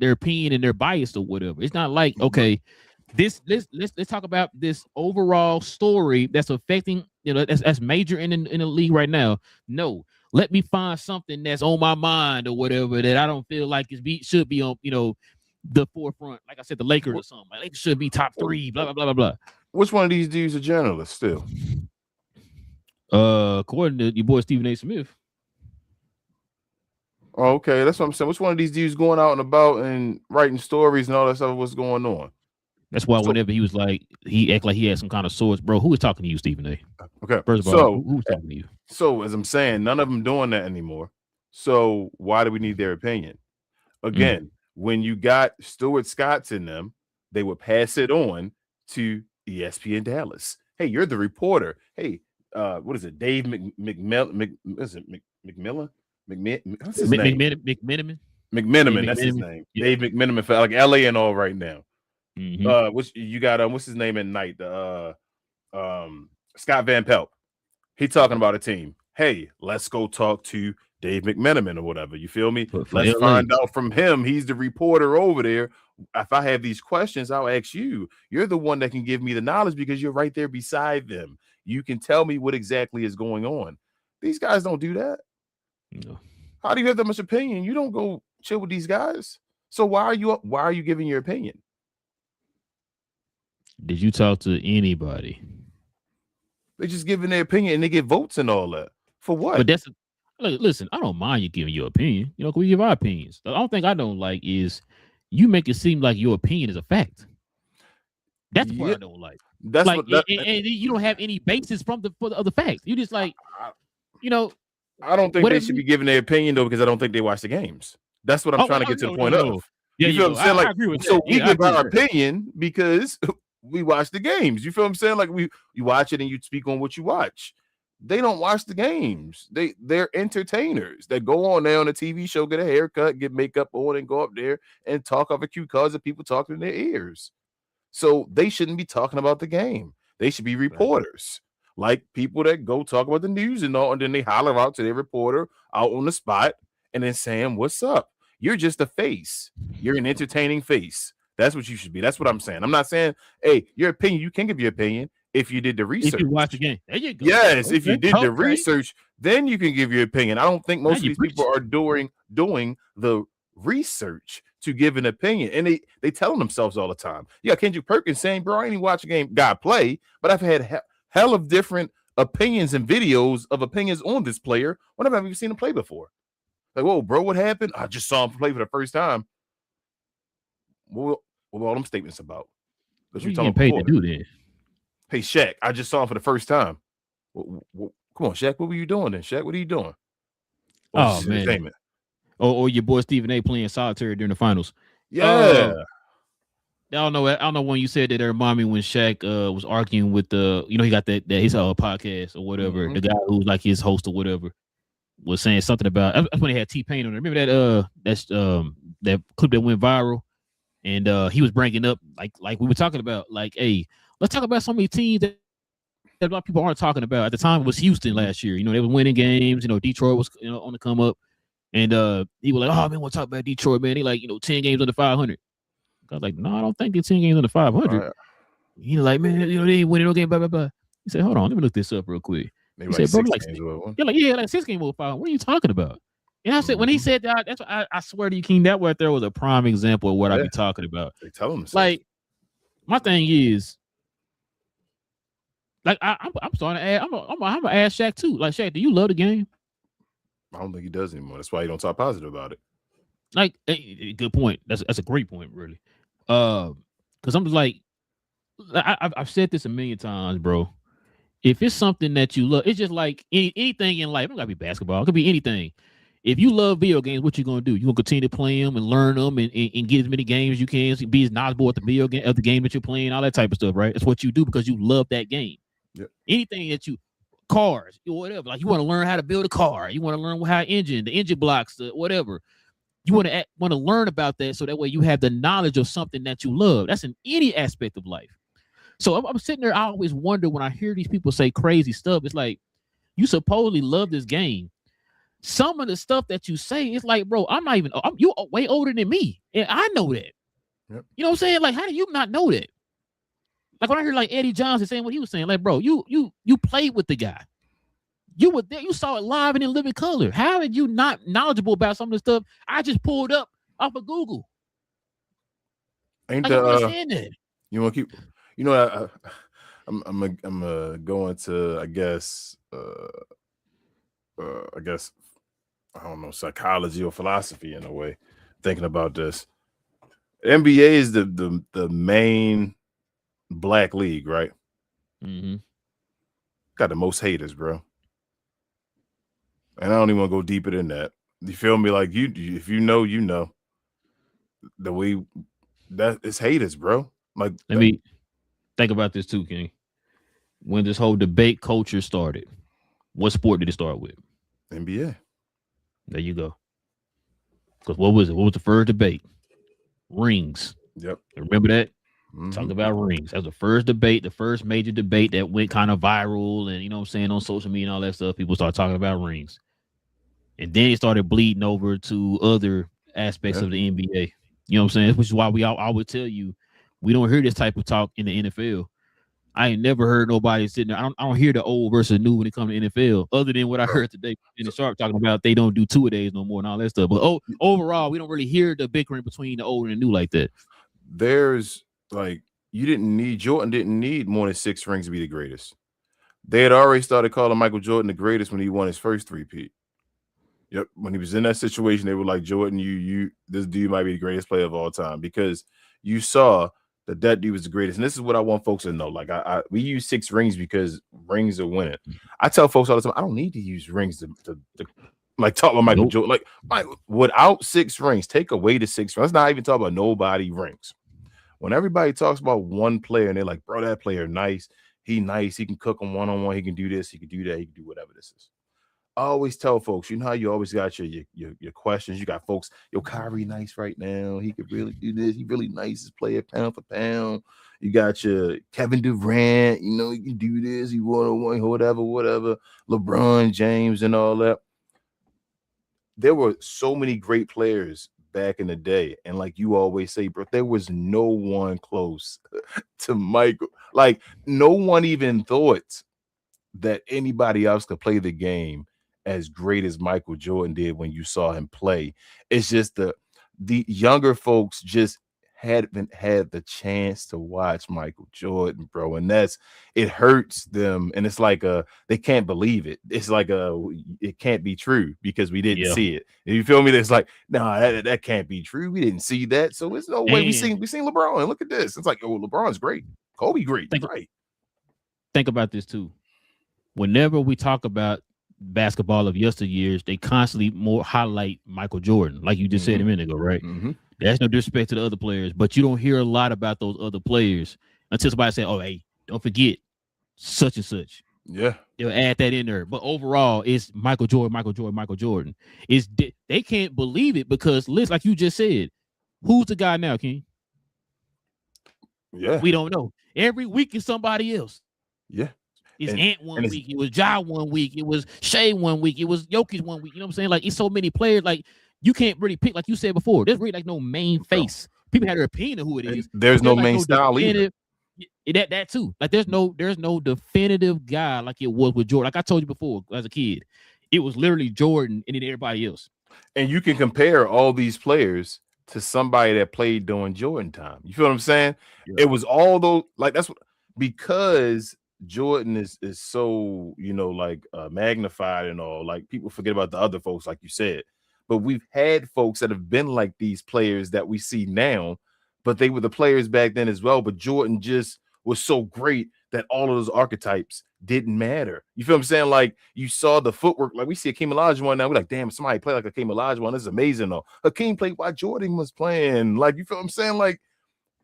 opinion and their bias or whatever. It's not like, okay, let's talk about this overall story that's affecting, that's major in the league right now. No, let me find something that's on my mind or whatever that I don't feel like should be on, the forefront. Like I said, the Lakers or something. Like, they should be top 3, blah, blah, blah, blah, blah. Which one of these dudes are journalists still? According to your boy Stephen A. Smith. Oh, okay, that's what I'm saying. Which one of these dudes going out and about and writing stories and all that stuff? What's going on? That's why whenever he was like, he act like he had some kind of source, bro. Who was talking to you, Stephen A? Okay, first of all, who was talking to you? So as I'm saying, none of them doing that anymore. So why do we need their opinion? Again, when you got Stuart Scott's in them, they would pass it on to ESPN Dallas. Hey, you're the reporter. Hey, what is it? Dave McMillan? What's his name? McMenamin. That's his name. Yeah. Dave McMenamin for like LA and all right now. Which you got? What's his name at night? Scott Van Pelt. He talking about a team. Hey, let's go talk to Dave McMenamin or whatever. You feel me? Let's find out from him. He's the reporter over there. If I have these questions, I'll ask you. You're the one that can give me the knowledge because you're right there beside them. You can tell me what exactly is going on. These guys don't do that. No. How do you have that much opinion? You don't go chill with these guys. So why are you giving your opinion? Did you talk to anybody? They're just giving their opinion and they get votes and all that. For what? But listen, I don't mind you giving your opinion. We give our opinions. The only thing I don't like is you make it seem like your opinion is a fact. That's what I don't like. That's like, and you don't have any basis for the facts. You just like, I don't think they should be giving their opinion though, because I don't think they watch the games. That's what I'm trying to get to the point of. Yeah, you feel what I'm saying? I agree with so that. we give our opinion because we watch the games. You feel what I'm saying? Like you watch it and you speak on what you watch. They don't watch the games. They're entertainers that go on there on a TV show, get a haircut, get makeup on, and go up there and talk off a cue cards of people talking in their ears. So they shouldn't be talking about the game. They should be reporters, like people that go talk about the news and all, and then they holler out to their reporter out on the spot and then saying, "What's up?" You're just a face. You're an entertaining face. That's what you should be. That's what I'm saying. I'm not saying, hey, your opinion, you can give your opinion if you did the research. If you watch the game. There you go. Yes, okay. If you did the research, then you can give your opinion. I don't think most of these people are doing the research to give an opinion. And they telling themselves all the time. You got Kendrick Perkins saying, bro, I ain't even watch a game, God play, but I've had hell of different opinions and videos of opinions on this player whenever I've even seen him play before. Like, whoa, bro, what happened? I just saw him play for the first time. What were all them statements about? What you getting paid to do then? Hey, Shaq, I just saw him for the first time. Come on, Shaq, what were you doing then? Shaq, what are you doing? Oh, man. Or your boy Stephen A playing solitaire during the finals. Yeah. I don't know when you said that. It reminded me when Shaq was arguing with he got that his podcast or whatever. Mm-hmm. The guy who's like his host or whatever was saying something about. That's when they had T-Pain on there. Remember that clip that went viral, and he was bringing up like we were talking about, like, hey, let's talk about so many teams that a lot of people aren't talking about. At the time, it was Houston last year. They were winning games. Detroit was on the come up, and he was like, oh man, we'll talk about Detroit, man. They 10 games under 500. I was like, no, I don't think they're 10 games under 500. Right. He's like, man, they ain't winning no game, blah, blah, blah. He said, hold on, let me look this up real quick. Maybe he said, bro, like 6 games over 500. What are you talking about? And I said, when he said that, that's what I swear to you, King, that right there was a prime example of what I be talking about. They tell him. Like, my thing is, like, I'm starting to add, I'm gonna ask Shaq too. Like, Shaq, do you love the game? I don't think he does anymore. That's why he don't talk positive about it. Like, good point. That's a great point, really. Because I'm just like, I've said this a million times, bro. If it's something that you love, it's just like anything in life. It don't gotta be basketball. It could be anything. If you love video games, what you gonna do? You gonna continue to play them and learn them and get as many games as you can. Be as knowledgeable at the video game of the game that you're playing, all that type of stuff, right? It's what you do because you love that game. Yep. Anything that cars, whatever. Like, you want to learn how to build a car. You want to learn how the engine blocks, whatever. You want to learn about that so that way you have the knowledge of something that you love. That's in any aspect of life. So I'm sitting there. I always wonder when I hear these people say crazy stuff. It's like, you supposedly love this game. Some of the stuff that you say, it's like, bro, you way older than me, and I know that. Yep. You know what I'm saying? Like, how do you not know that? Like, when I hear like Eddie Johnson saying what he was saying, like, bro, you played with the guy. You were there. You saw it live and in living color. How are you not knowledgeable about some of the stuff I just pulled up off of Google? Ain't I don't understand that. You want to keep? You know, I'm going to, I guess, I don't know, psychology or philosophy in a way. Thinking about this, NBA is the main black league, right? Mm-hmm. Got the most haters, bro. And I don't even want to go deeper than that. You feel me? Like, if you know, you know. The way that it's haters, bro. Like, let me think about this too, King. When this whole debate culture started, what sport did it start with? NBA. There you go. Because what was it? What was the first debate? Rings. Yep. Remember that? Mm-hmm. Talk about rings. That was the first debate, the first major debate that went kind of viral, and, you know what I'm saying, on social media and all that stuff. People started talking about rings. And then it started bleeding over to other aspects of the NBA. You know what I'm saying? Which is why I would tell you, we don't hear this type of talk in the NFL. I ain't never heard nobody sitting there. I don't hear the old versus new when it comes to NFL, other than what I heard today in the Sharp talking about they don't do 2-a-days no more and all that stuff. But overall, we don't really hear the bickering between the old and the new like that. There's like, Jordan didn't need more than 6 rings to be the greatest. They had already started calling Michael Jordan the greatest when he won his first three-peat. Yep. When he was in that situation, they were like, Jordan, this dude might be the greatest player of all time, because you saw that dude was the greatest. And this is what I want folks to know. Like, we use 6 rings because rings are winning. I tell folks all the time, I don't need to use rings to like talk about Michael Jordan. Like, without 6 rings, take away the 6 rings. Let's not even talk about nobody rings. When everybody talks about one player and they're like, bro, that player nice. He can cook him one-on-one. He can do this. He can do that. He can do whatever this is. I always tell folks, you know how you always got your questions. You got folks, Kyrie nice right now. He could really do this. He really nice as player pound for pound. You got your Kevin Durant, he can do this. He one-on-one, whatever. LeBron James and all that. There were so many great players back in the day. And like you always say, bro, there was no one close to Michael. Like, no one even thought that anybody else could play the game as great as Michael Jordan did when you saw him play. It's just the younger folks just haven't had the chance to watch Michael Jordan, bro, and it hurts them, and it's like they can't believe it. It's like it can't be true because we didn't see it. You feel me? It's like, nah, that can't be true. We didn't see that, so there's no way we seen LeBron. Look at this. It's like, oh, LeBron's great, Kobe great, right? Think about this too. Whenever we talk about basketball of yesteryears, they constantly more highlight Michael Jordan, like you just said a minute ago, right? That's no disrespect to the other players, but you don't hear a lot about those other players until somebody say, "Oh, hey, don't forget such and such." Yeah, they'll add that in there. But overall, it's Michael Jordan, Michael Jordan, Michael Jordan. They can't believe it because, Liz, like you just said, who's the guy now, King? Yeah, we don't know. Every week is somebody else. Yeah. It's Ant one week, it was Ja one week, it was Shea one week, it was Jokic one week. You know what I'm saying? Like, it's so many players, like you can't really pick, like you said before. There's really like no main face. People have their opinion of who it is. There's no main style either. That too. Like there's no definitive guy like it was with Jordan. Like I told you before, as a kid, it was literally Jordan and then everybody else. And you can compare all these players to somebody that played during Jordan time. You feel what I'm saying? Yeah. It was all those, like, that's what, because Jordan is so, like magnified and all, like people forget about the other folks, like you said. But we've had folks that have been like these players that we see now, but they were the players back then as well. But Jordan just was so great that all of those archetypes didn't matter. You feel what I'm saying? Like, you saw the footwork, like we see Hakeem Olajuwon now. We're like, damn, somebody play like Hakeem Olajuwon. This is amazing, though. Hakeem played while Jordan was playing. Like, you feel what I'm saying? Like,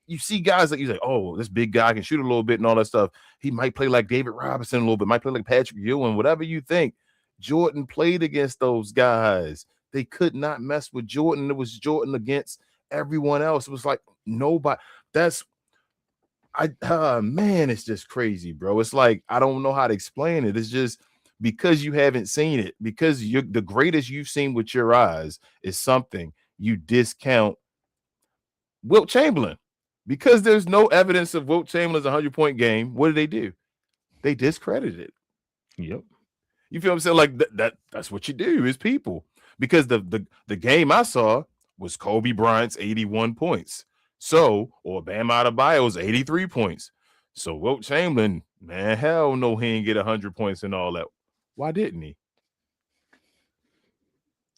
you see guys that you say, oh, this big guy can shoot a little bit and all that stuff. He might play like David Robinson a little bit, might play like Patrick Ewing, whatever you think. Jordan played against those guys. They could not mess with Jordan. It was Jordan against everyone else. It was like nobody. Man, it's just crazy, bro. It's like, I don't know how to explain it. It's just because you haven't seen it, because the greatest you've seen with your eyes is something you discount Wilt Chamberlain. Because there's no evidence of Wilt Chamberlain's 100-point game. What do? They discredited it. Yep. You feel what I'm saying? Like that's what you do is people. Because the game I saw was Kobe Bryant's 81 points. So, or Bam Adebayo's 83 points. So Wilt Chamberlain, man, hell no, he didn't get 100 points and all that. Why didn't he?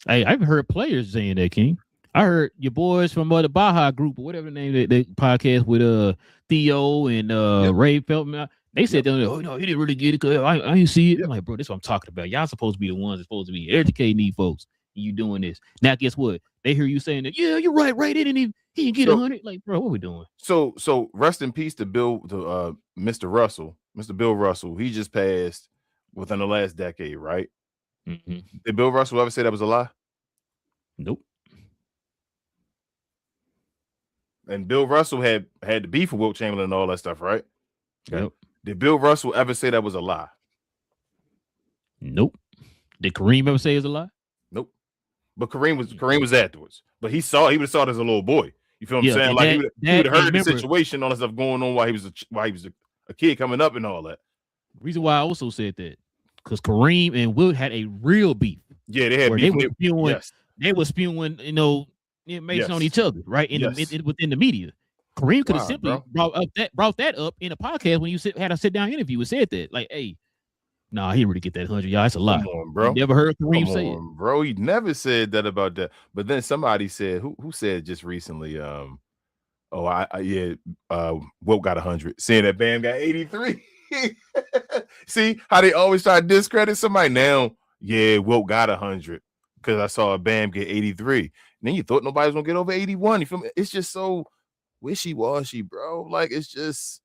Hey, I've heard players saying that, King. I heard your boys from the Baja group or whatever the name of the podcast with Theo and Ray Feltman. They said, oh no, he didn't really get it because I didn't see it. I'm like, bro, this is what I'm talking about. Y'all supposed to be the ones that's supposed to be educating these folks. And you doing this. Now, guess what? They hear you saying that, yeah, you're right, Ray. He didn't get 100. Like, bro, what we doing? So rest in peace to Mr. Russell, Mr. Bill Russell. He just passed within the last decade, right? Mm-hmm. Did Bill Russell ever say that was a lie? Nope. And Bill Russell had the beef with Wilt Chamberlain and all that stuff, right? Yep. Did Bill Russell ever say that was a lie? Nope. Did Kareem ever say it's a lie? Nope. But Kareem was afterwards. But he would have saw it as a little boy. You feel what I'm saying? Like, he would have heard the situation, all that stuff going on while he was a kid coming up and all that. The reason why I also said that, because Kareem and Wilt had a real beef. Yeah, they had beef. They were spewing, information on each other, right? Within the media. Kareem could have simply brought that up in a podcast when you had a sit-down interview and said that. Like, hey, nah, he didn't really get that 100 yards. That's a lie. Come on, bro. You never heard Kareem say it. Bro, he never said that about that. But then somebody said, who said just recently, Wilt got 100, saying that Bam got 83. See how they always try to discredit somebody now? Yeah, Wilt got 100 because I saw a Bam get 83. And then you thought nobody was gonna get over 81. You feel me? It's just so wishy-washy, bro. Like, it's just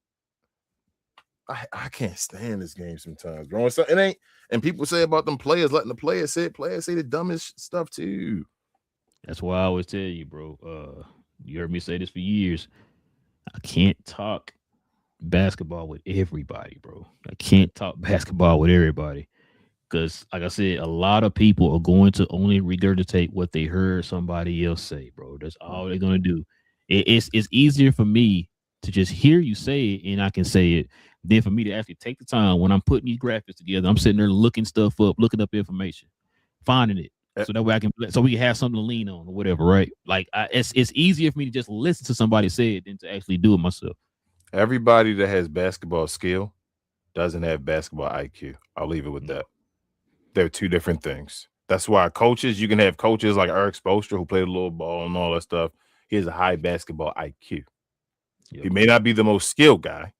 I can't stand this game sometimes, bro. So it ain't, and people say about them players, letting the players say the dumbest stuff too. That's why I always tell you, bro. You heard me say this for years. I can't talk basketball with everybody, bro. I can't talk basketball with everybody. Because, like I said, a lot of people are going to only regurgitate what they heard somebody else say, bro. That's all they're going to do. It's easier for me to just hear you say it and I can say it than for me to actually take the time when I'm putting these graphics together. I'm sitting there looking stuff up, looking up information, finding it. So that way we can have something to lean on or whatever, right? Like it's easier for me to just listen to somebody say it than to actually do it myself. Everybody that has basketball skill doesn't have basketball IQ. I'll leave it with that. They're two different things. That's why you can have coaches like Eric Spoelstra who played a little ball and all that stuff. He has a high basketball IQ. Yep. He may not be the most skilled guy,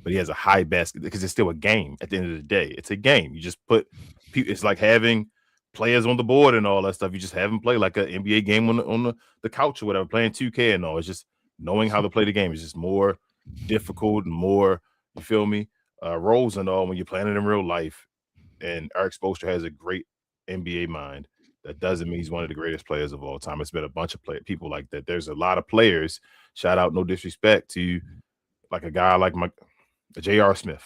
but he has a high basket because it's still a game. At the end of the day, it's a game. You just put it's like having players on the board and all that stuff. You just have them play like an NBA game on the couch or whatever, playing 2K and all. It's just knowing how to play the game is just more difficult and more, you feel me, roles and all when you're playing it in real life. And Eric Spoelstra has a great NBA mind. That doesn't mean he's one of the greatest players of all time. It's been a bunch of people like that. There's a lot of players, shout out, no disrespect to like a guy like J.R. Smith.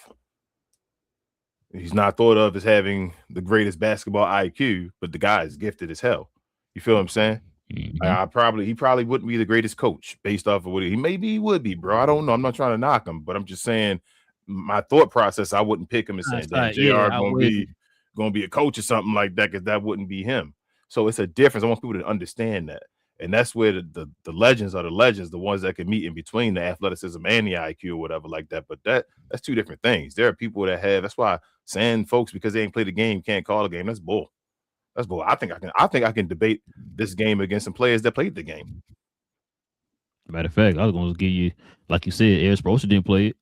He's not thought of as having the greatest basketball IQ, but the guy is gifted as hell. You feel what I'm saying? Mm-hmm. He probably wouldn't be the greatest coach based off of what he would be, bro. I don't know. I'm not trying to knock him, but I'm just saying my thought process. I wouldn't pick him and saying that JR gonna be a coach or something like that because that wouldn't be him. So it's a difference. I want people to understand that, and that's where the legends are the legends, the ones that can meet in between the athleticism and the IQ or whatever like that. But that's two different things. There are people that have. That's why saying folks because they ain't played the game can't call a game. That's bull. That's bull. I think I can debate this game against some players that played the game. Matter of fact, I was going to give you, like you said, Eric Spoelstra didn't play it.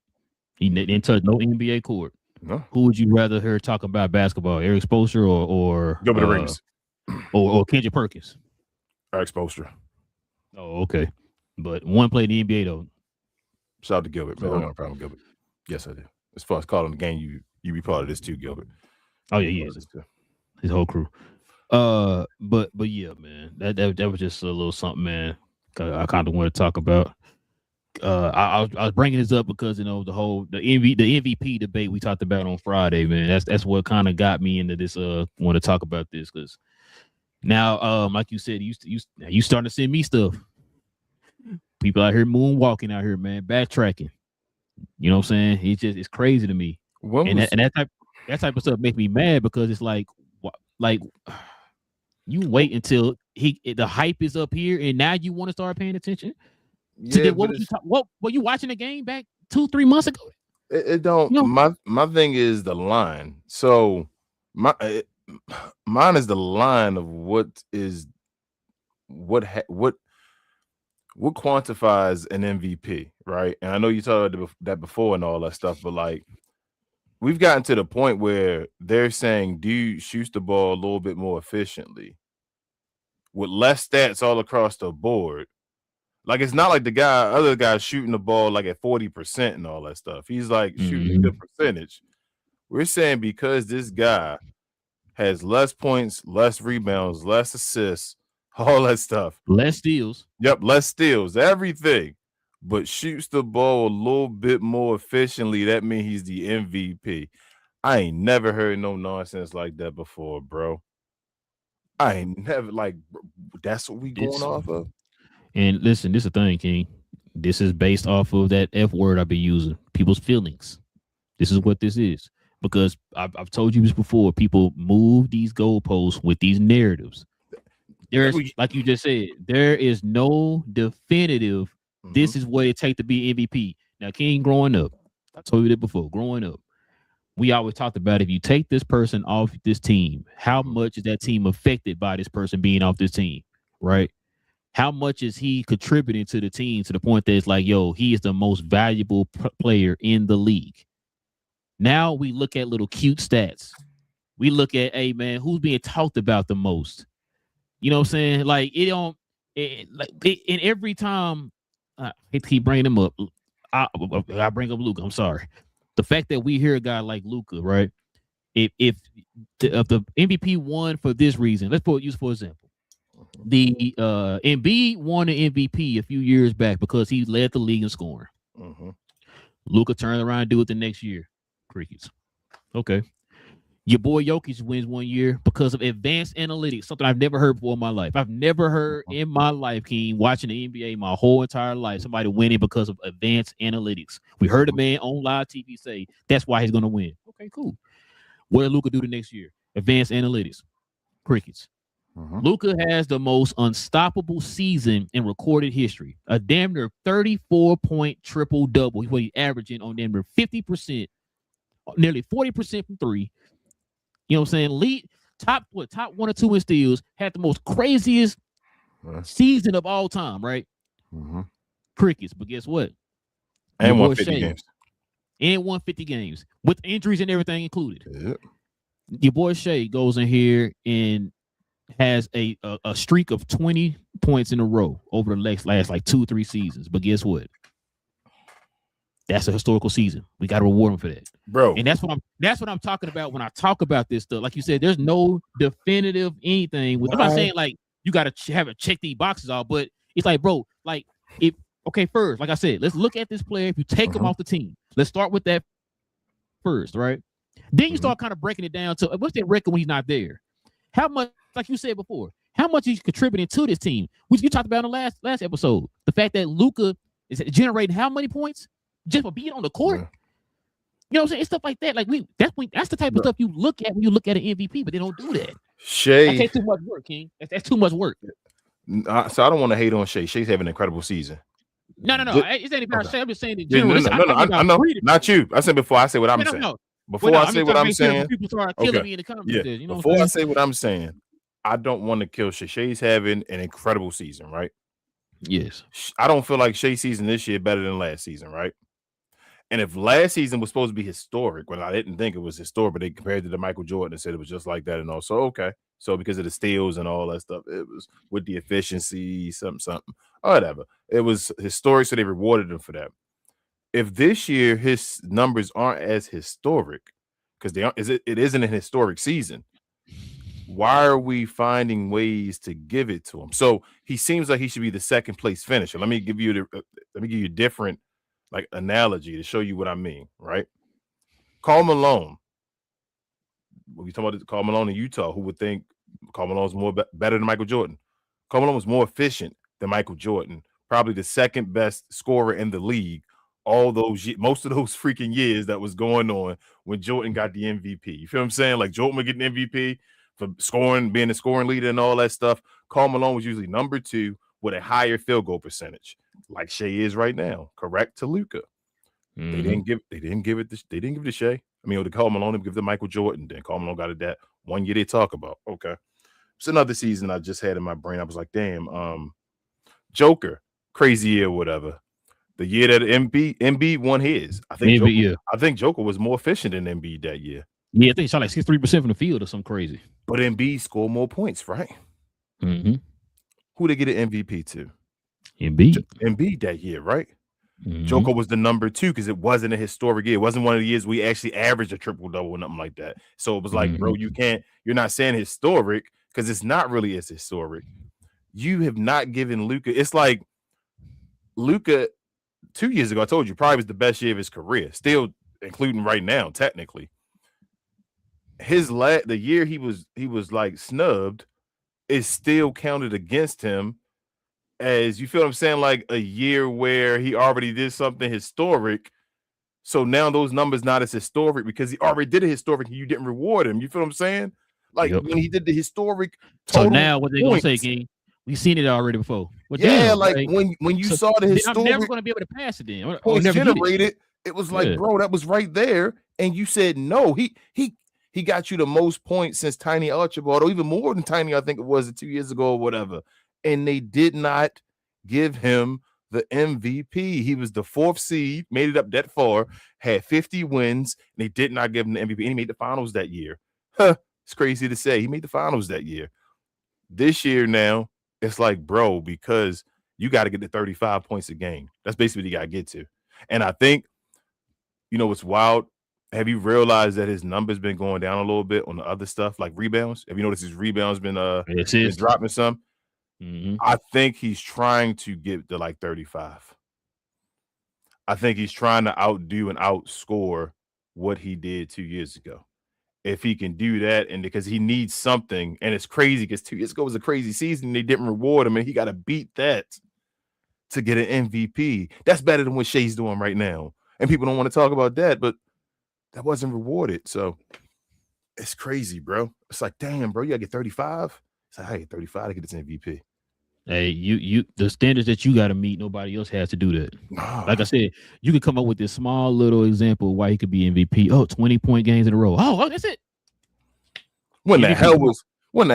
He didn't touch no NBA court. No. Who would you rather hear talk about basketball, Eric Spoelstra or Gilbert Arenas or Kendrick Perkins? Eric Spoelstra. Oh, okay. But one played in the NBA though. Shout out to Gilbert, man. I don't have a problem with Gilbert. Yes, I do. As far as calling the game, you be part of this too, Gilbert. Oh yeah, he is. His whole crew. But yeah, man, that was just a little something, man. I kind of want to talk about. I was bringing this up because the MVP debate we talked about on Friday, man. That's what kind of got me into this. Want to talk about this because now, like you said, you starting to send me stuff. People out here moonwalking out here, man, backtracking. You know what I'm saying? It's crazy to me. That type of stuff makes me mad because it's like you wait until the hype is up here and now you want to start paying attention. Yeah, what were you watching the game back 2-3 months ago? It don't. You know, my thing is the line. So mine is the line of what quantifies an MVP, right? And I know you talked about that before and all that stuff, but like we've gotten to the point where they're saying, dude shoots the ball a little bit more efficiently with less stats all across the board. Like it's not like other guys shooting the ball like at 40% and all that stuff. He's like shooting a good percentage. We're saying because this guy has less points, less rebounds, less assists, all that stuff. Less steals. Yep, less steals, everything. But shoots the ball a little bit more efficiently. That means he's the MVP. I ain't never heard no nonsense like that before, bro. I ain't never that's what we going off of. And listen, this is the thing, King. This is based off of that F word I've been using. People's feelings. This is what this is. Because I've told you this before. People move these goalposts with these narratives. There's, like you just said, there is no definitive. This is what it takes to be MVP. Now, King, growing up, I told you that before. Growing up, we always talked about if you take this person off this team, how much is that team affected by this person being off this team, right? How much is he contributing to the team to the point that it's like, yo, he is the most valuable player in the league. Now we look at little cute stats. We look at, hey, man, who's being talked about the most? You know what I'm saying? Like, and every time I keep bringing him up, I bring up Luka. I'm sorry. The fact that we hear a guy like Luka, right? If the MVP won for this reason, let's use for example. The Embiid won the MVP a few years back because he led the league in scoring. Luka turned around and do it the next year. Crickets. Okay. Your boy Jokic wins one year because of advanced analytics, something I've never heard before in my life. I've never heard in my life, King, watching the NBA my whole entire life, somebody winning because of advanced analytics. We heard a man on live TV say that's why he's going to win. Okay, cool. What did Luka do the next year? Advanced analytics. Crickets. Luka has the most unstoppable season in recorded history. A damn near 34-point triple-double. He's averaging on damn near 50%, nearly 40% from three. You know what I'm saying? Lead top 1 or 2 in steals. Had the most craziest season of all time, right? Crickets, but guess what? And won 50 games. And won 50 games with injuries and everything included. Yep. Your boy Shea goes in here and has a streak of 20 points in a row over the last like 2-3 seasons. But guess what? That's a historical season. We got to reward him for that, bro. And that's what I'm talking about when I talk about this stuff. Like you said, there's no definitive anything. I'm not saying like you got to have to check these boxes off, but it's like, bro, like if okay, first, like I said, let's look at this player. If you take him off the team, let's start with that first, right? Then you start kind of breaking it down to what's that record when he's not there? How much, like you said before, how much he's contributing to this team, which you talked about in the last episode. The fact that Luka is generating how many points just for being on the court. You know what I'm saying? It's stuff like that. Like that's the type of stuff you look at when you look at an MVP, but they don't do that. Shea, that's too much work, King. That's too much work. So I don't want to hate on Shea. Shea's having an incredible season. No. It's ain't about Shea. I'm just saying in general. I know. Not you. I said before I say what I'm saying. No. Before I say what I'm saying. People start killing me in the comments. You know before I say what I'm saying, I don't want to kill Shea. Shea's having an incredible season, right? Yes. I don't feel like Shea's season this year better than last season, right? And if last season was supposed to be historic, when I didn't think it was historic, but they compared it to Michael Jordan and said it was just like that and all. So, okay. So because of the steals and all that stuff, it was with the efficiency, something, whatever. It was historic, so they rewarded him for that. If this year his numbers aren't as historic, because it isn't a historic season, why are we finding ways to give it to him? So he seems like he should be the second place finisher. Let me give you a different like analogy to show you what I mean, right? Karl Malone. When we talk about Karl Malone in Utah, who would think Karl Malone is more better than Michael Jordan? Karl Malone was more efficient than Michael Jordan, probably the second best scorer in the league. Most of those freaking years that was going on when Jordan got the MVP. You feel what I'm saying? Like Jordan would get an MVP for scoring, being the scoring leader and all that stuff. Karl Malone was usually number 2 with a higher field goal percentage, like Shea is right now. Correct to Luka. They didn't give it to Shea. I mean, to Karl Malone, they give it to Michael Jordan. Then Karl Malone got it that 1 year they talk about. Okay. It's another season I just had in my brain. I was like, damn, Joker, crazy year, whatever. The year that Embiid won his. I think Joker was more efficient than Embiid that year. Yeah, I think he shot like 63% from the field or something crazy. But Embiid scored more points, right? Mm-hmm. Who they get an MVP to? Embiid that year, right? Mm-hmm. Joker was the number 2 because it wasn't a historic year. It wasn't one of the years we actually averaged a triple-double or nothing like that. So it was like, bro, you're not saying historic because it's not really as historic. You have not given Luka. It's like Luka 2 years ago, I told you, probably was the best year of his career, still including right now, technically. The year he was like snubbed is still counted against him as, you feel what I'm saying, like a year where he already did something historic. So now those numbers not as historic because he already did a historic and you didn't reward him. You feel what I'm saying? Like when he did the historic. So now what they gonna say, King? We've seen it already before. Well, yeah, like when you saw the historic, I'm never gonna be able to pass it then. Points generated. It was like, bro, that was right there, and you said no. He got you the most points since Tiny Archibald, or even more than Tiny. I think it was 2 years ago or whatever. And they did not give him the MVP. He was the 4th seed, made it up that far, had 50 wins, and they did not give him the MVP. And he made the finals that year. It's crazy to say. He made the finals that year. This year now, it's like, bro, because you got to get to 35 points a game. That's basically what you got to get to. And I think, you know what's wild? Have you realized that his numbers been going down a little bit on the other stuff, like rebounds? Have you noticed his rebounds been dropping some? Mm-hmm. I think he's trying to get to like 35. I think he's trying to outdo and outscore what he did 2 years ago. If he can do that, and because he needs something, and it's crazy because 2 years ago was a crazy season, and they didn't reward him, and he got to beat that to get an MVP. That's better than what Shea's doing right now. And people don't want to talk about that, but that wasn't rewarded. So it's crazy, bro. It's like, damn, bro, you got to get 35. So hey, 35 to get this MVP. Hey, you the standards that you got to meet, nobody else has to do that. Like I said, you could come up with this small little example of why he could be MVP. Oh, 20-point games in a row. Oh, that's it. When the MVP.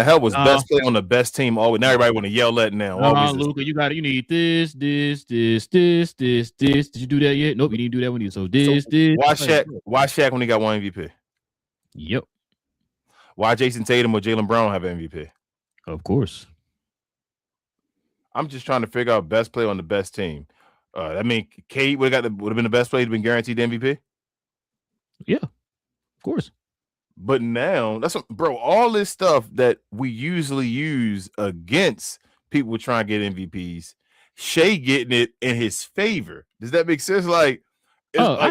hell was best play on the best team? Always now everybody want to yell at now. Luka, you need this. Did you do that yet? Nope, you didn't do that one either. So this. Why Shaq when he got one MVP? Yep. Why Jason Tatum or Jaylen Brown have an MVP? Of course. I'm just trying to figure out best play on the best team. I mean, Cade would have been the best player to been guaranteed the MVP. Yeah, of course. But now all this stuff that we usually use against people trying to get MVPs, Shea getting it in his favor. Does that make sense? I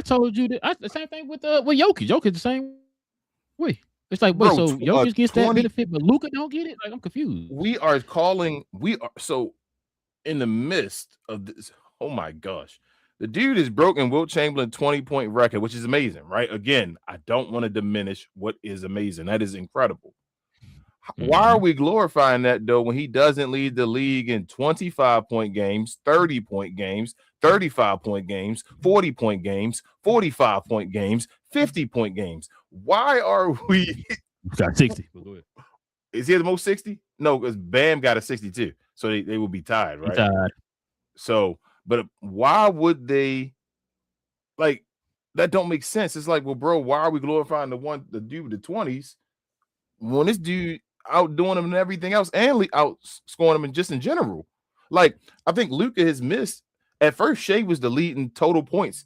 told you that. The same thing with Jokic. Jokic the same way. It's like, wait, so Jokic gets that benefit, but Luka don't get it? Like, I'm confused. We are so in the midst of this. Oh my gosh. The dude is broken Wilt Chamberlain 20-point record, which is amazing, right? Again, I don't want to diminish what is amazing. That is incredible. Mm-hmm. Why are we glorifying that, though, when he doesn't lead the league in 25-point games, 30-point games, 35-point games, 40-point games, 45-point games, 50-point games? Why are we got 60? Go ahead. Is he the most 60? No, because Bam got a 62. So they will be tied, right? Tied. So, but why would they that don't make sense? It's like, well, bro, why are we glorifying the dude with the 20s when this dude outdoing him and everything else and outscoring him in general? Like, I think Luka has missed. At first, Shea was the leading total points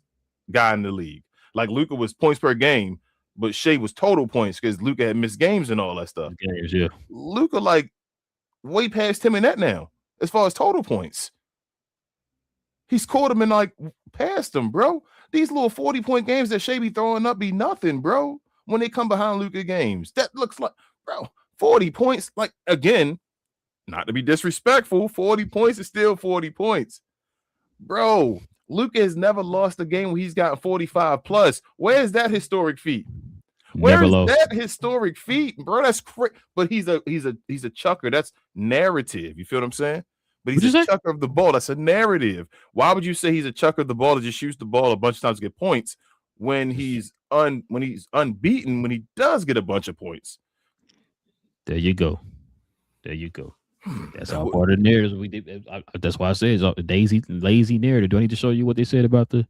guy in the league. Like, Luka was points per game, but Shea was total points because Luka had missed games and all that stuff. Games, yeah. Luka, way past him in that now, as far as total points. He's caught him and past him, bro. These little 40-point games that Shea be throwing up be nothing, bro. When they come behind Luka games, that looks like, bro, 40 points. Like, again, not to be disrespectful, 40 points is still 40 points, bro. Luka has never lost a game where he's gotten 45 plus. Where's that historic feat? Where's that historic feat, bro? That's crazy. But he's a chucker. That's narrative. You feel what I'm saying? But he's a chucker of the ball. That's a narrative. Why would you say he's a chucker of the ball that just shoots the ball a bunch of times to get points when he's unbeaten when he does get a bunch of points? There you go. That's all part of the narrative we did. That's why I say it's the lazy narrative. Do I need to show you what they said about the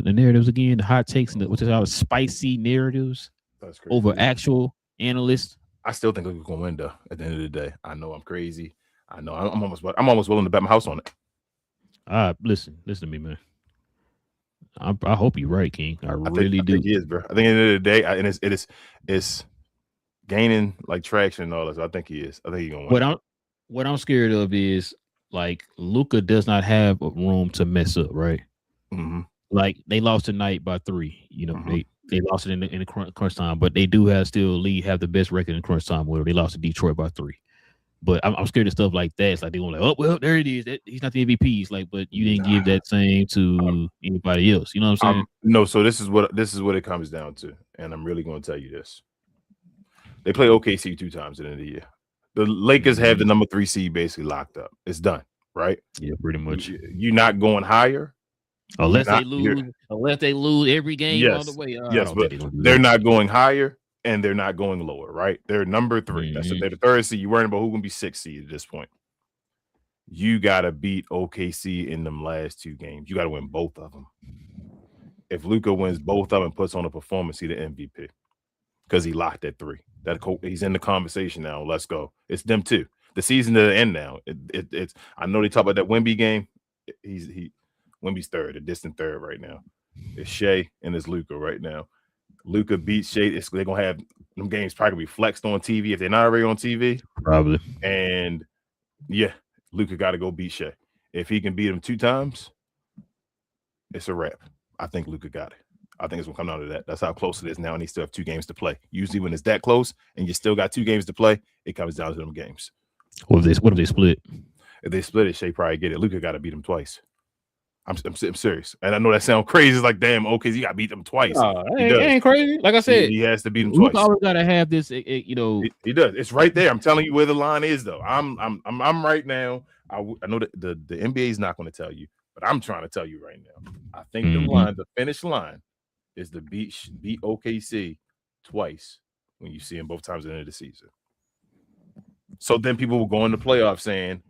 narratives again? The hot takes and which is our spicy narratives over actual analysts. I still think we're gonna win though. At the end of the day, I know I'm crazy. I know I'm almost willing to bet my house on it. Listen to me, man. I hope you're right, King. I really do. I think he is, bro. I think at the end of the day, and it's gaining traction and all that. So I think he is. I think he's gonna win. What I'm scared of is Luka does not have a room to mess up, right? Mm-hmm. They lost tonight by 3. You know, mm-hmm. they lost it in the crunch time, but they do have the best record in crunch time. Where they lost to Detroit by 3. But I'm scared of stuff like that. It's like they're going oh well, there it is. He's not the MVP. It's like, but you didn't give that same to anybody else. You know what I'm saying? No. So this is what it comes down to, and I'm really going to tell you this. They play OKC 2 times at the end of the year. The Lakers have the number 3 seed basically locked up. It's done, right? Yeah, pretty much. You're not going higher. Unless they lose every game all the way. Yes, but they're not going higher and they're not going lower, right? They're number 3. That's they're the 3rd seed. You're worrying about who's going to be 6th seed at this point. You got to beat OKC in them last 2 games. You got to win both of them. If Luka wins both of them and puts on a performance, he's the MVP because he locked at 3. He's in the conversation now. Let's go. It's them 2. The season to the end now. It's. I know they talk about that Wemby game. Wemby's 3rd, a distant 3rd right now. It's Shea and it's Luka right now. Luka beats Shea. They're gonna have them games probably be flexed on TV if they're not already on TV. Probably. And yeah, Luka got to go beat Shea. If he can beat him 2 times, it's a wrap. I think Luka got it. I think it's gonna come down to that. That's how close it is now, and he still have 2 games to play. Usually, when it's that close and you still got 2 games to play, it comes down to them games. What if they split? If they split it, Shea probably get it. Luka got to beat him twice. I'm serious, and I know that sounds crazy. It's like, damn, OKC got to beat them twice. It ain't crazy. Like I said, he has to beat them Luka twice. always gotta have this. You know, he does. It's right there. I'm telling you where the line is, though. I'm right now. I know that the NBA is not going to tell you, but I'm trying to tell you right now. I think the finish line, is to beat OKC twice when you see them both times at the end of the season. So then people will go in the playoffs saying,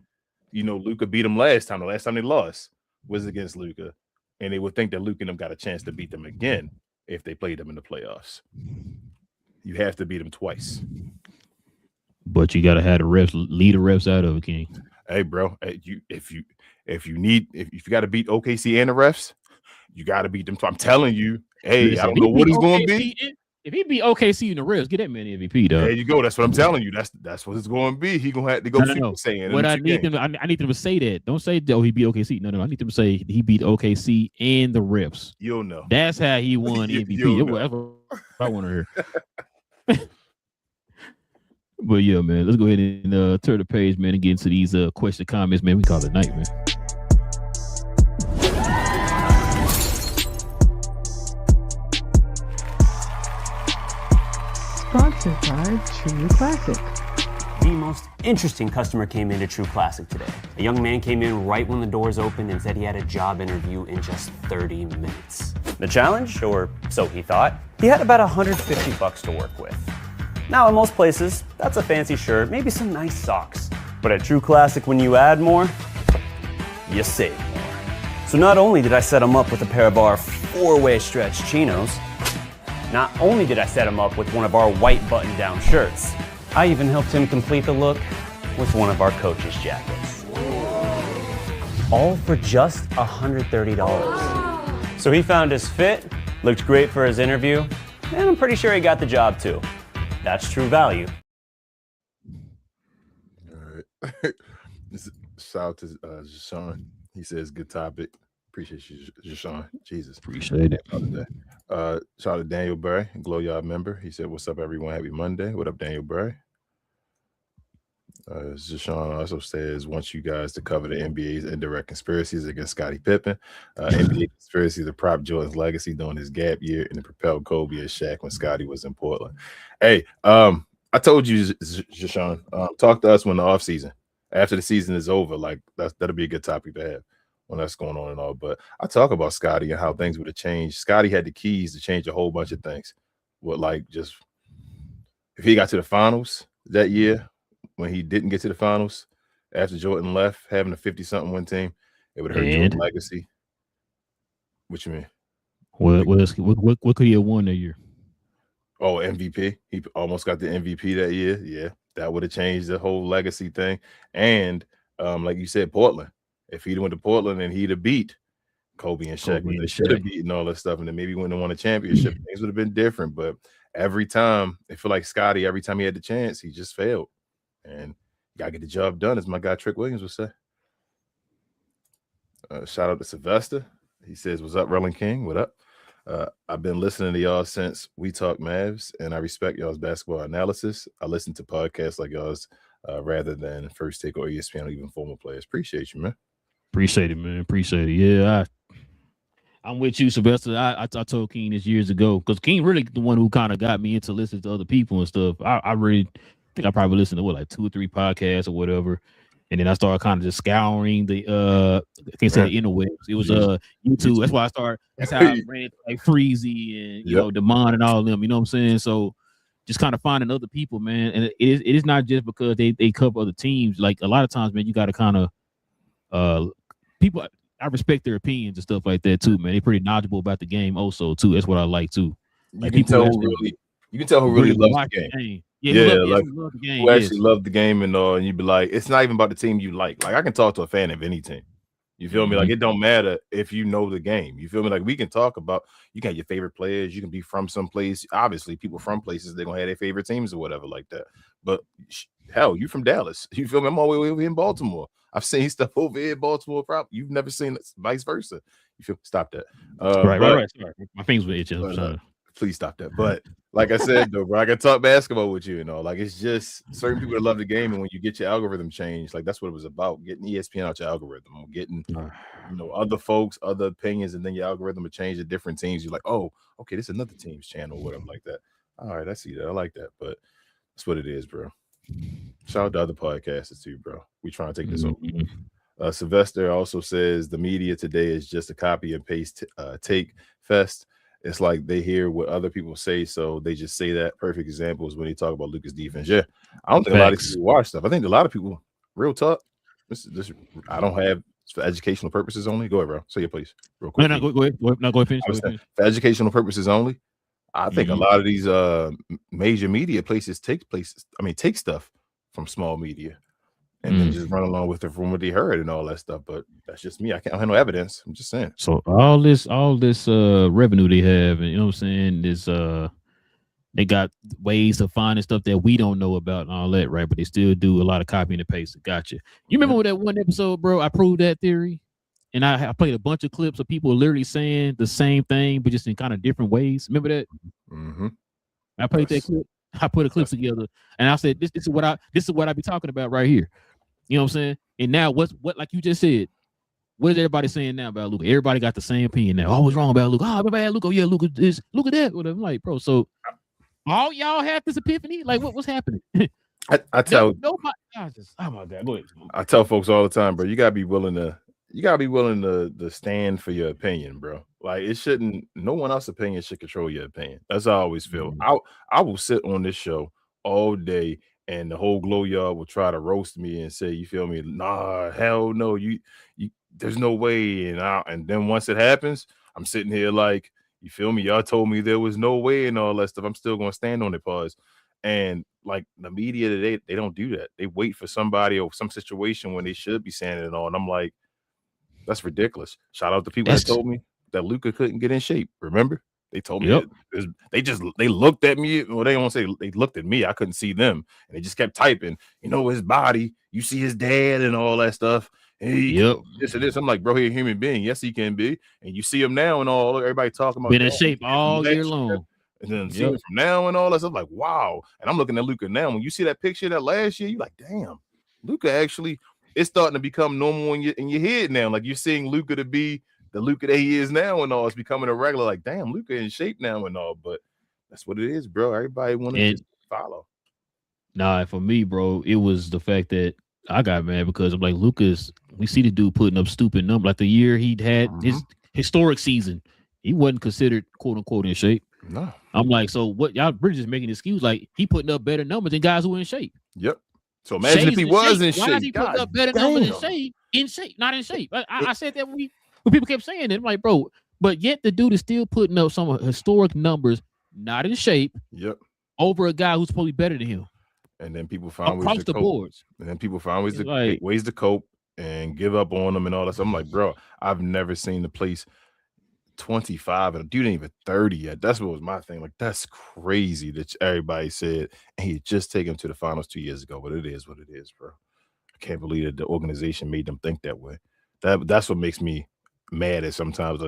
you know, Luka beat them last time. The last time they lost was against Luka, and they would think that Luka and them got a chance to beat them again if they played them in the playoffs. You have to beat them twice. But you got to have the refs lead the refs out of it, King. Hey, bro, if you got to beat OKC and the refs, you got to beat them. I'm telling you, hey, listen, I don't know what it's going to be. If he beat OKC in the refs, get that man MVP, though. There you go. That's what I'm telling you. That's what it's going to be. He gonna have to go Super Saiyan. What I need them to say that. Don't say, oh, he beat OKC. No. I need them to say he beat OKC and the refs. You'll know. That's how he won MVP. That's what I want to hear. But yeah, man, let's go ahead and turn the page, man, and get into these question comments, man. We call it night, man. Sponsored by True Classic. The most interesting customer came into True Classic today. A young man came in right when the doors opened and said he had a job interview in just 30 minutes. The challenge, or so he thought, he had about $150 to work with. Now, in most places, that's a fancy shirt, maybe some nice socks. But at True Classic, when you add more, you save more. So not only did I set him up with a pair of our 4-way stretch chinos, not only did I set him up with one of our white button-down shirts, I even helped him complete the look with one of our coach's jackets. All for just $130. So he found his fit, looked great for his interview, and I'm pretty sure he got the job too. That's true value. All right. Shout out to Sean. He says, good topic. Appreciate you, Sean. Jesus. Appreciate it. Shout out to Daniel Burry, Glow Yard member. He said, what's up, everyone? Happy Monday. What up, Daniel Burry? Sean also says, wants you guys to cover the NBA's indirect conspiracies against Scottie Pippen. NBA conspiracy to prop Jordan's legacy during his gap year and to propel Kobe and Shaq when Scottie was in Portland. Hey, I told you, Sean, talk to us when the offseason, after the season is over. Like, that'll be a good topic to have when that's going on and all. But I talk about Scottie and how things would have changed. Scottie had the keys to change a whole bunch of things. What, like, just if he got to the finals that year, when he didn't get to the finals after Jordan left, having a 50-something win team, it would hurt Jordan's legacy. What you mean? What could he have won that year? Oh, MVP. He almost got the MVP that year. Yeah, that would have changed the whole legacy thing. And like you said, Portland. If he'd went to Portland and he'd have beat Kobe and Shaq, they should have beaten all that stuff, and then maybe wouldn't have won a championship. Things would have been different. But every time, I feel like Scottie, every time he had the chance, he just failed. And you got to get the job done, as my guy Trick Williams would say. Shout out to Sylvester. He says, what's up, Relle and King? What up? I've been listening to y'all since we talk Mavs, and I respect y'all's basketball analysis. I listen to podcasts like y'all's rather than First Take or ESPN or even former players. Appreciate you, man. Appreciate it, man. Appreciate it. Yeah, I'm with you, Sylvester. I told King this years ago, because King really the one who kind of got me into listening to other people and stuff. I really think I probably listened to like 2 or 3 podcasts or whatever, and then I started kind of just scouring the I can't say the interwebs. It was YouTube. That's why I started. That's how I ran into like Freezy and you know Demond and all of them. You know what I'm saying? So just kind of finding other people, man. And it is not just because they cover other teams. Like a lot of times, man, you got to kind of people. I respect their opinions and stuff like that too, man. They're pretty knowledgeable about the game also too. That's what I like too. Like you can tell who really loves the game. Love the game. Who actually love the game and all, and you'd be like, it's not even about the team you like. Like I can talk to a fan of any team. You feel me? Like it don't matter if you know the game. You feel me? Like we can talk about, you can have your favorite players. You can be from some place. Obviously, people from places, they're gonna have their favorite teams or whatever like that. But hell, you from Dallas. You feel me? I'm all the way over here in Baltimore. I've seen stuff over here in Baltimore. Probably you've never seen it, vice versa. You feel? Stop that. Right. Sorry, my fingers were itching. Please stop that. But like I said, though, bro, I can talk basketball with you and all. Like, it's just certain people that love the game, and when you get your algorithm changed, like that's what it was about, getting ESPN out your algorithm, getting other folks, other opinions, and then your algorithm will change to different teams. You're like, oh, okay, this is another team's channel, whatever like that. All right, I see that. I like that, but that's what it is, bro. Shout out to other podcasters too, bro. We trying to take this over. Sylvester also says the media today is just a copy and paste take fest. It's like they hear what other people say, so they just say that. Perfect example is when they talk about Luka's defense. Yeah, I don't think a lot of people watch stuff. I think a lot of people, real talk. This I don't have for educational purposes only. Go ahead, bro. Say it, please, real quick. No, go ahead. No, go ahead. Finish. For educational purposes only. I think a lot of these major media places take stuff from small media and then just run along with it from what they heard and all that stuff. But that's just me. I have no evidence. I'm just saying. So all this revenue they have, and you know what I'm saying, is they got ways of finding stuff that we don't know about and all that, right? But they still do a lot of copying and pasting. Gotcha. You remember that one episode, bro? I proved that theory. And I played a bunch of clips of people literally saying the same thing, but just in kind of different ways. Remember that? I played that clip. I put a clip together, and I said, "This is what I be talking about right here." You know what I'm saying? And now, what like you just said, what is everybody saying now about Luka? Everybody got the same opinion now. Oh, what's wrong about Luka? Oh, my bad, Luka. Yeah, Luka this. Look at that. Whatever. I'm like, bro. So all y'all have this epiphany? Like, what's happening? I tell oh my God. Go ahead. I tell folks all the time, bro. You gotta be willing to stand for your opinion, bro. Like, it shouldn't. No one else's opinion should control your opinion. That's how I always feel. I will sit on this show all day, and the whole glow yard will try to roast me and say, "You feel me? Nah, hell no. You there's no way." And then once it happens, I'm sitting here like, "You feel me? Y'all told me there was no way and all that stuff. I'm still gonna stand on it." Pause. And like the media today, they don't do that. They wait for somebody or some situation when they should be saying it all. And I'm like, that's ridiculous. Shout out to people that told me that Luka couldn't get in shape. Remember? They told me they looked at me. Well, they don't say they looked at me. I couldn't see them. And they just kept typing, his body. You see his dad and all that stuff. And this and this. I'm like, bro, he's a human being. Yes, he can be. And you see him now and all. Everybody talking about been in shape all year long. And then seeing him from now and all that stuff. Like, wow. And I'm looking at Luka now. When you see that picture that last year, you're like, damn, Luka actually. It's starting to become normal in your head now. Like, you're seeing Luka to be the Luka that he is now and all. It's becoming a regular. Like, damn, Luka in shape now and all. But that's what it is, bro. Everybody want to follow. Nah, for me, bro, it was the fact that I got mad because I'm like, Luka's. We see the dude putting up stupid numbers. Like the year he'd had his historic season, he wasn't considered quote unquote in shape. No, I'm like, so what? Y'all really just making an excuse? Like, he putting up better numbers than guys who are in shape. Yep. So imagine if he was in shape. Why is he putting up better numbers in shape? Not in shape. I said that when people kept saying it. I'm like, bro, but yet the dude is still putting up some historic numbers, not in shape. Yep. Over a guy who's probably better than him. And then people found across the boards. And then people found ways to cope and give up on them and all that. So I'm like, bro, I've never seen the place 25 and a dude ain't even 30 yet. That's what was my thing. Like, that's crazy that everybody said, and he just taken him to the finals 2 years ago. But it is what it is, bro. I can't believe that the organization made them think that way. That's what makes me mad at sometimes.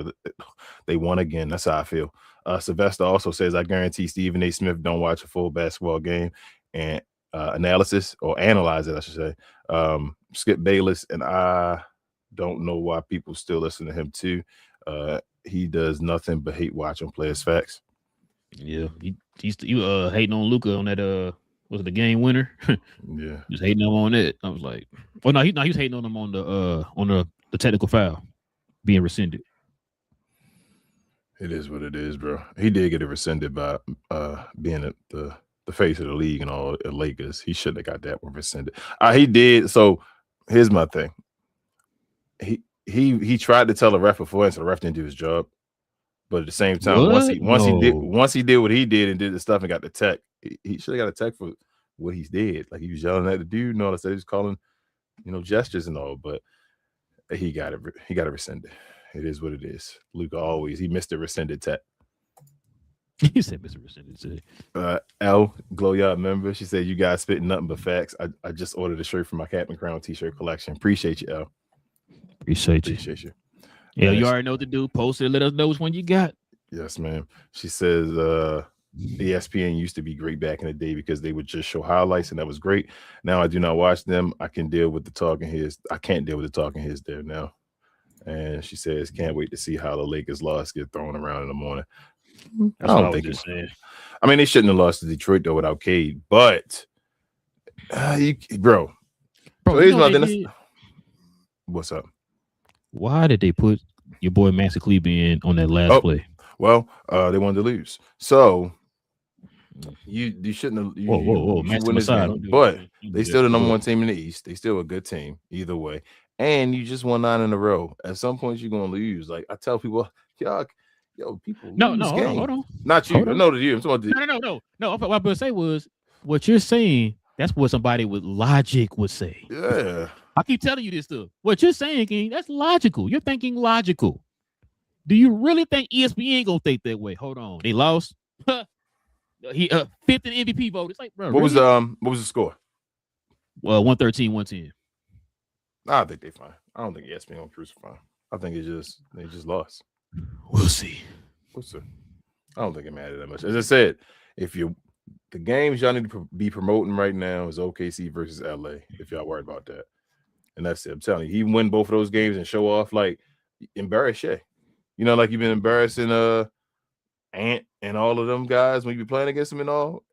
They won again. That's how I feel. Sylvester also says, I guarantee Stephen A. Smith don't watch a full basketball game and analyze it, I should say. Skip Bayless, and I don't know why people still listen to him too. He does nothing but hate watching players. Facts. Yeah, he's hating on Luka on that was it the game winner? Yeah, just hating him on it. I was like, well, no, he's hating on him on the technical foul being rescinded. It is what it is, bro. He did get it rescinded by being the face of the league and all at Lakers. He shouldn't have got that one rescinded. He did. So here's my thing. He tried to tell the ref before, and so the ref didn't do his job. But at the same time, once he did what he did and did the stuff and got the tech, he should have got a tech for what he did. Like, he was yelling at the dude and all that stuff. He was calling, gestures and all. But he got it rescinded. It is what it is. Luka he missed the rescinded tech. He said Mr. Rescinded. L Glowyard member. She said, "You guys spitting nothing but facts. I just ordered a shirt for my Captain Crown t-shirt collection. Appreciate you, L. Appreciate you. Appreciate you. Yeah, you already know what to do. Post it. Let us know which one you got. Yes, ma'am. She says ESPN used to be great back in the day because they would just show highlights and that was great. Now I do not watch them. I can deal with the talking heads. I can't deal with the talking heads there now. And she says, can't wait to see how the Lakers loss get thrown around in the morning. That's what I was just saying. I mean, they shouldn't have lost to Detroit though without Cade, but bro. So here's my thing. What's up? Why did they put your boy Maxi Kleber in on that last play? Well, they wanted to lose. So you shouldn't have. Whoa. But they still the number one team in the East. They still a good team either way. And you just won 9 in a row. At some point, you're gonna lose. Like I tell people, people. No, hold on. Not you. No, to you. I'm talking about No. What I was gonna say was what you're saying. That's what somebody with logic would say. Yeah. I keep telling you this stuff. What you're saying, King, that's logical. You're thinking logical. Do you really think ESPN gonna think that way? Hold on. They lost. He fifth in MVP vote. It's like, bro. What was the score? Well, 113-110. I think they fine. I don't think ESPN gonna crucify. I think they just lost. We'll see. I don't think it mattered that much. As I said, the games y'all need to be promoting right now is OKC versus LA. If y'all worried about that, and that's it. I'm telling you, he win both of those games and show off like embarrass Shea. Like you've been embarrassing Ant and all of them guys when you be playing against them and all.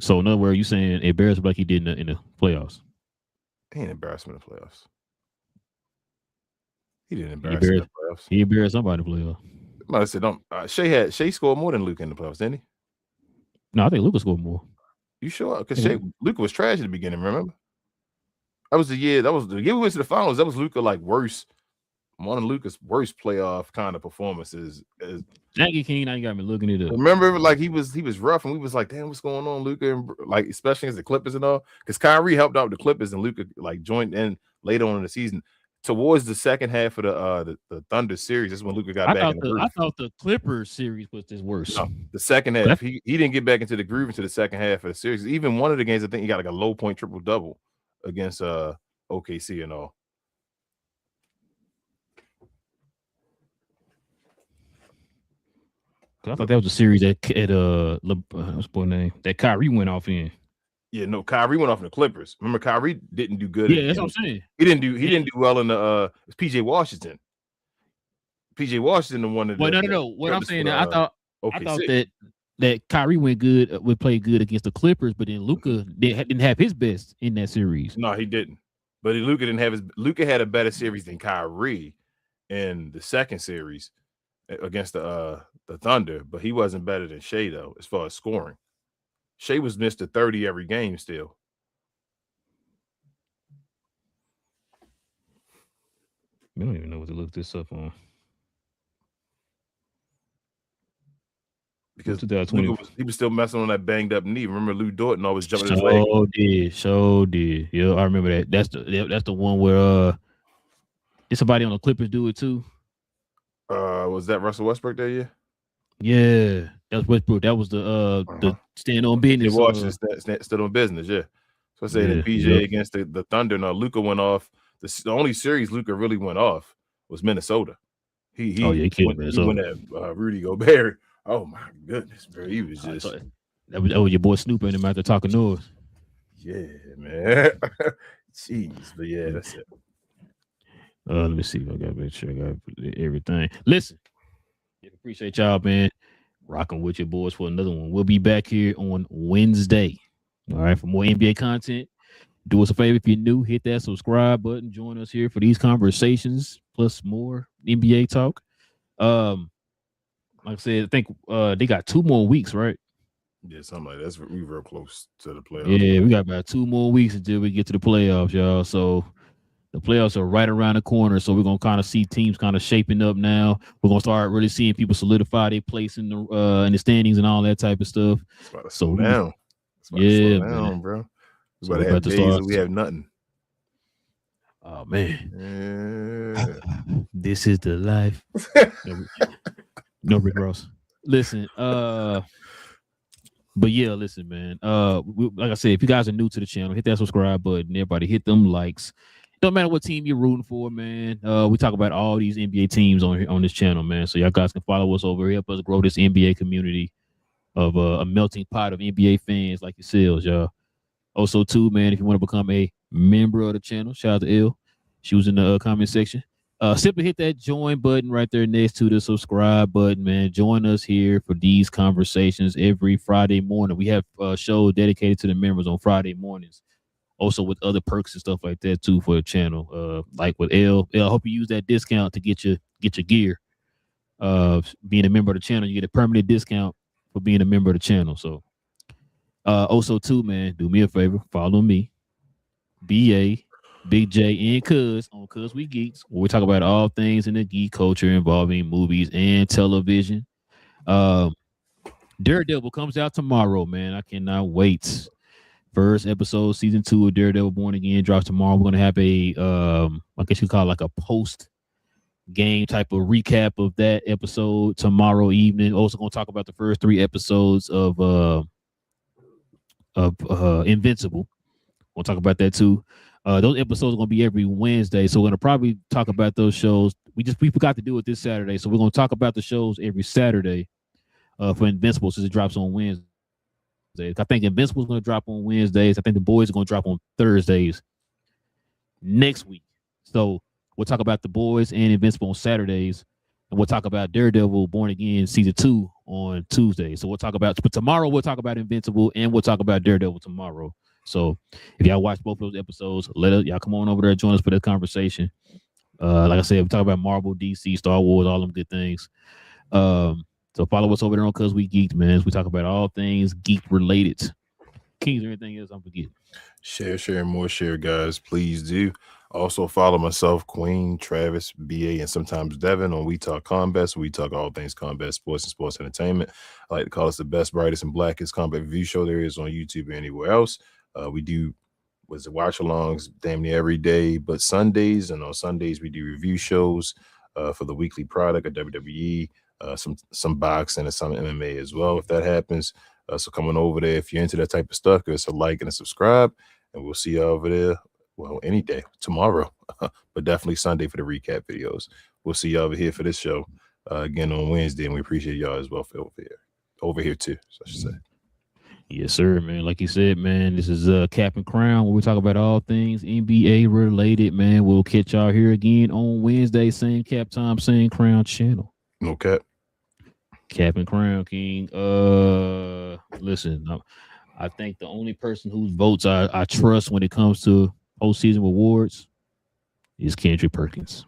So in other words, you saying embarrass him like he did in the playoffs? He ain't embarrassed him in the playoffs. He didn't embarrass him in the playoffs. He embarrassed somebody in the playoffs. I said, Shea scored more than Luka in the playoffs, didn't he? No, I think Luka scored more. You sure? Because Luka was trash at the beginning. Remember? That was the year we went to the finals. That was Luka worse. One of Luka's worst playoff kind of performances. Thank you, King. Now you got me looking it up. Remember, he was rough, and we was like, "Damn, what's going on, Luka?" And especially against the Clippers and all, because Kyrie helped out the Clippers, and Luka joined in later on in the season. Towards the second half of the Thunder series, that's when Luka got back in the groove. I thought the Clippers series was his worst. No, the second half, he didn't get back into the groove until the second half of the series. Even one of the games, I think he got a low point triple double against OKC and all. I thought that was a series that what's the boy name that Kyrie went off in. Yeah, no, Kyrie went off in the Clippers. Remember, Kyrie didn't do good. Yeah, that's what I'm saying. He didn't do well in the PJ Washington. PJ Washington the one that. Well, no. What I'm saying, I thought that Kyrie would play good against the Clippers, but then Luka didn't have his best in that series. No, he didn't. But Luka had a better series than Kyrie in the second series against the Thunder, but he wasn't better than Shea though as far as scoring. Shea was Mr. 30 every game still. I don't even know what to look this up on. Because 2020, he was still messing on that banged up knee. Remember, Lou Dorton always jumping his leg. Did. Yeah, I remember that. That's the one where did somebody on the Clippers do it too? Was that Russell Westbrook that year? Yeah, that was Westbrook. That was the stand on business. Stood on business. Yeah. So I say that PJ against the Thunder. No, Luka went off. The only series Luka really went off was Minnesota. He went at Rudy Gobert. Oh my goodness, bro! He was just that was your boy Snoop in him out there talking noise. Yeah, man. Jeez, but yeah, that's it. Let me see if I got to make sure I got everything. Listen, appreciate y'all, man. Rocking with your boys for another one. We'll be back here on Wednesday. All right, for more NBA content. Do us a favor if you're new, hit that subscribe button. Join us here for these conversations plus more NBA talk. Like I said, I think they got 2 more weeks, right? Yeah, something like that. That's we real close to the playoffs. Yeah, we got about 2 more weeks until we get to the playoffs, y'all. So the playoffs are right around the corner. So we're gonna kind of see teams kind of shaping up now. We're gonna start really seeing people solidify their place in the standings and all that type of stuff. It's about to slow down. Yeah, slow down, bro. So we're about to have days we have nothing. Oh man, this is the life. No Rick Ross. Listen, but yeah, listen, man. Like I said, if you guys are new to the channel, hit that subscribe button. Everybody hit them likes. Don't matter what team you're rooting for, man. We talk about all these NBA teams on this channel, man. So y'all guys can follow us over here, help us grow this NBA community of a melting pot of NBA fans like yourselves, y'all. Also, too, man, if you want to become a member of the channel, shout out to Elle. She was in the comment section. Simply hit that join button right there next to the subscribe button, man. Join us here for these conversations every Friday morning. We have a show dedicated to the members on Friday mornings. Also with other perks and stuff like that too for the channel. Like with Elle. I hope you use that discount to get your gear. Being a member of the channel, you get a permanent discount for being a member of the channel. So also too, man, do me a favor, follow me, BA, Big J, and Cuz on Cuz We Geeks, where we talk about all things in the geek culture involving movies and television. Daredevil comes out tomorrow, man. I cannot wait. First episode, season 2 of Daredevil Born Again drops tomorrow. We're gonna have a I guess you call it like a post game type of recap of that episode tomorrow evening. Also gonna talk about the first 3 episodes of Invincible. We'll talk about that too. Those episodes are gonna be every Wednesday, so we're gonna probably talk about those shows. We forgot to do it this Saturday, so we're gonna talk about the shows every Saturday for Invincible since it drops on Wednesday. I think Invincible is going to drop on Wednesdays. I think The Boys are going to drop on Thursdays next week. So we'll talk about The Boys and Invincible on Saturdays, and we'll talk about Daredevil Born Again season 2 on Tuesday. So but tomorrow we'll talk about Invincible and we'll talk about Daredevil tomorrow. So if y'all watch both of those episodes, y'all come on over there and join us for the conversation. Like I said, we talk about Marvel, DC, Star Wars, all them good things. So follow us over there on Cuz We Geeked, man. We talk about all things geek related. King, is there anything else I'm forgetting? Share, more share, guys. Please do. Also follow myself, Queen, Travis, BA, and sometimes Devin on We Talk Combat. So we talk all things combat sports and sports entertainment. I like to call us the best, brightest, and blackest combat review show there is on YouTube or anywhere else. We do watch-alongs damn near every day, but Sundays, and on Sundays we do review shows for the weekly product of WWE. Some boxing and some MMA as well, if that happens. So coming over there, if you're into that type of stuff, give us a like and a subscribe, and we'll see you over there. Well, any day, tomorrow, but definitely Sunday for the recap videos. We'll see you over here for this show again on Wednesday, and we appreciate y'all as well for over here too. So I should say. Yes, sir, man. Like you said, man, this is Cap and Crown, where we talk about all things NBA related, man. We'll catch y'all here again on Wednesday, same Cap time, same Crown channel. No cap. Cap and Crown, King. Listen, I think the only person whose votes I trust when it comes to postseason awards is Kendrick Perkins.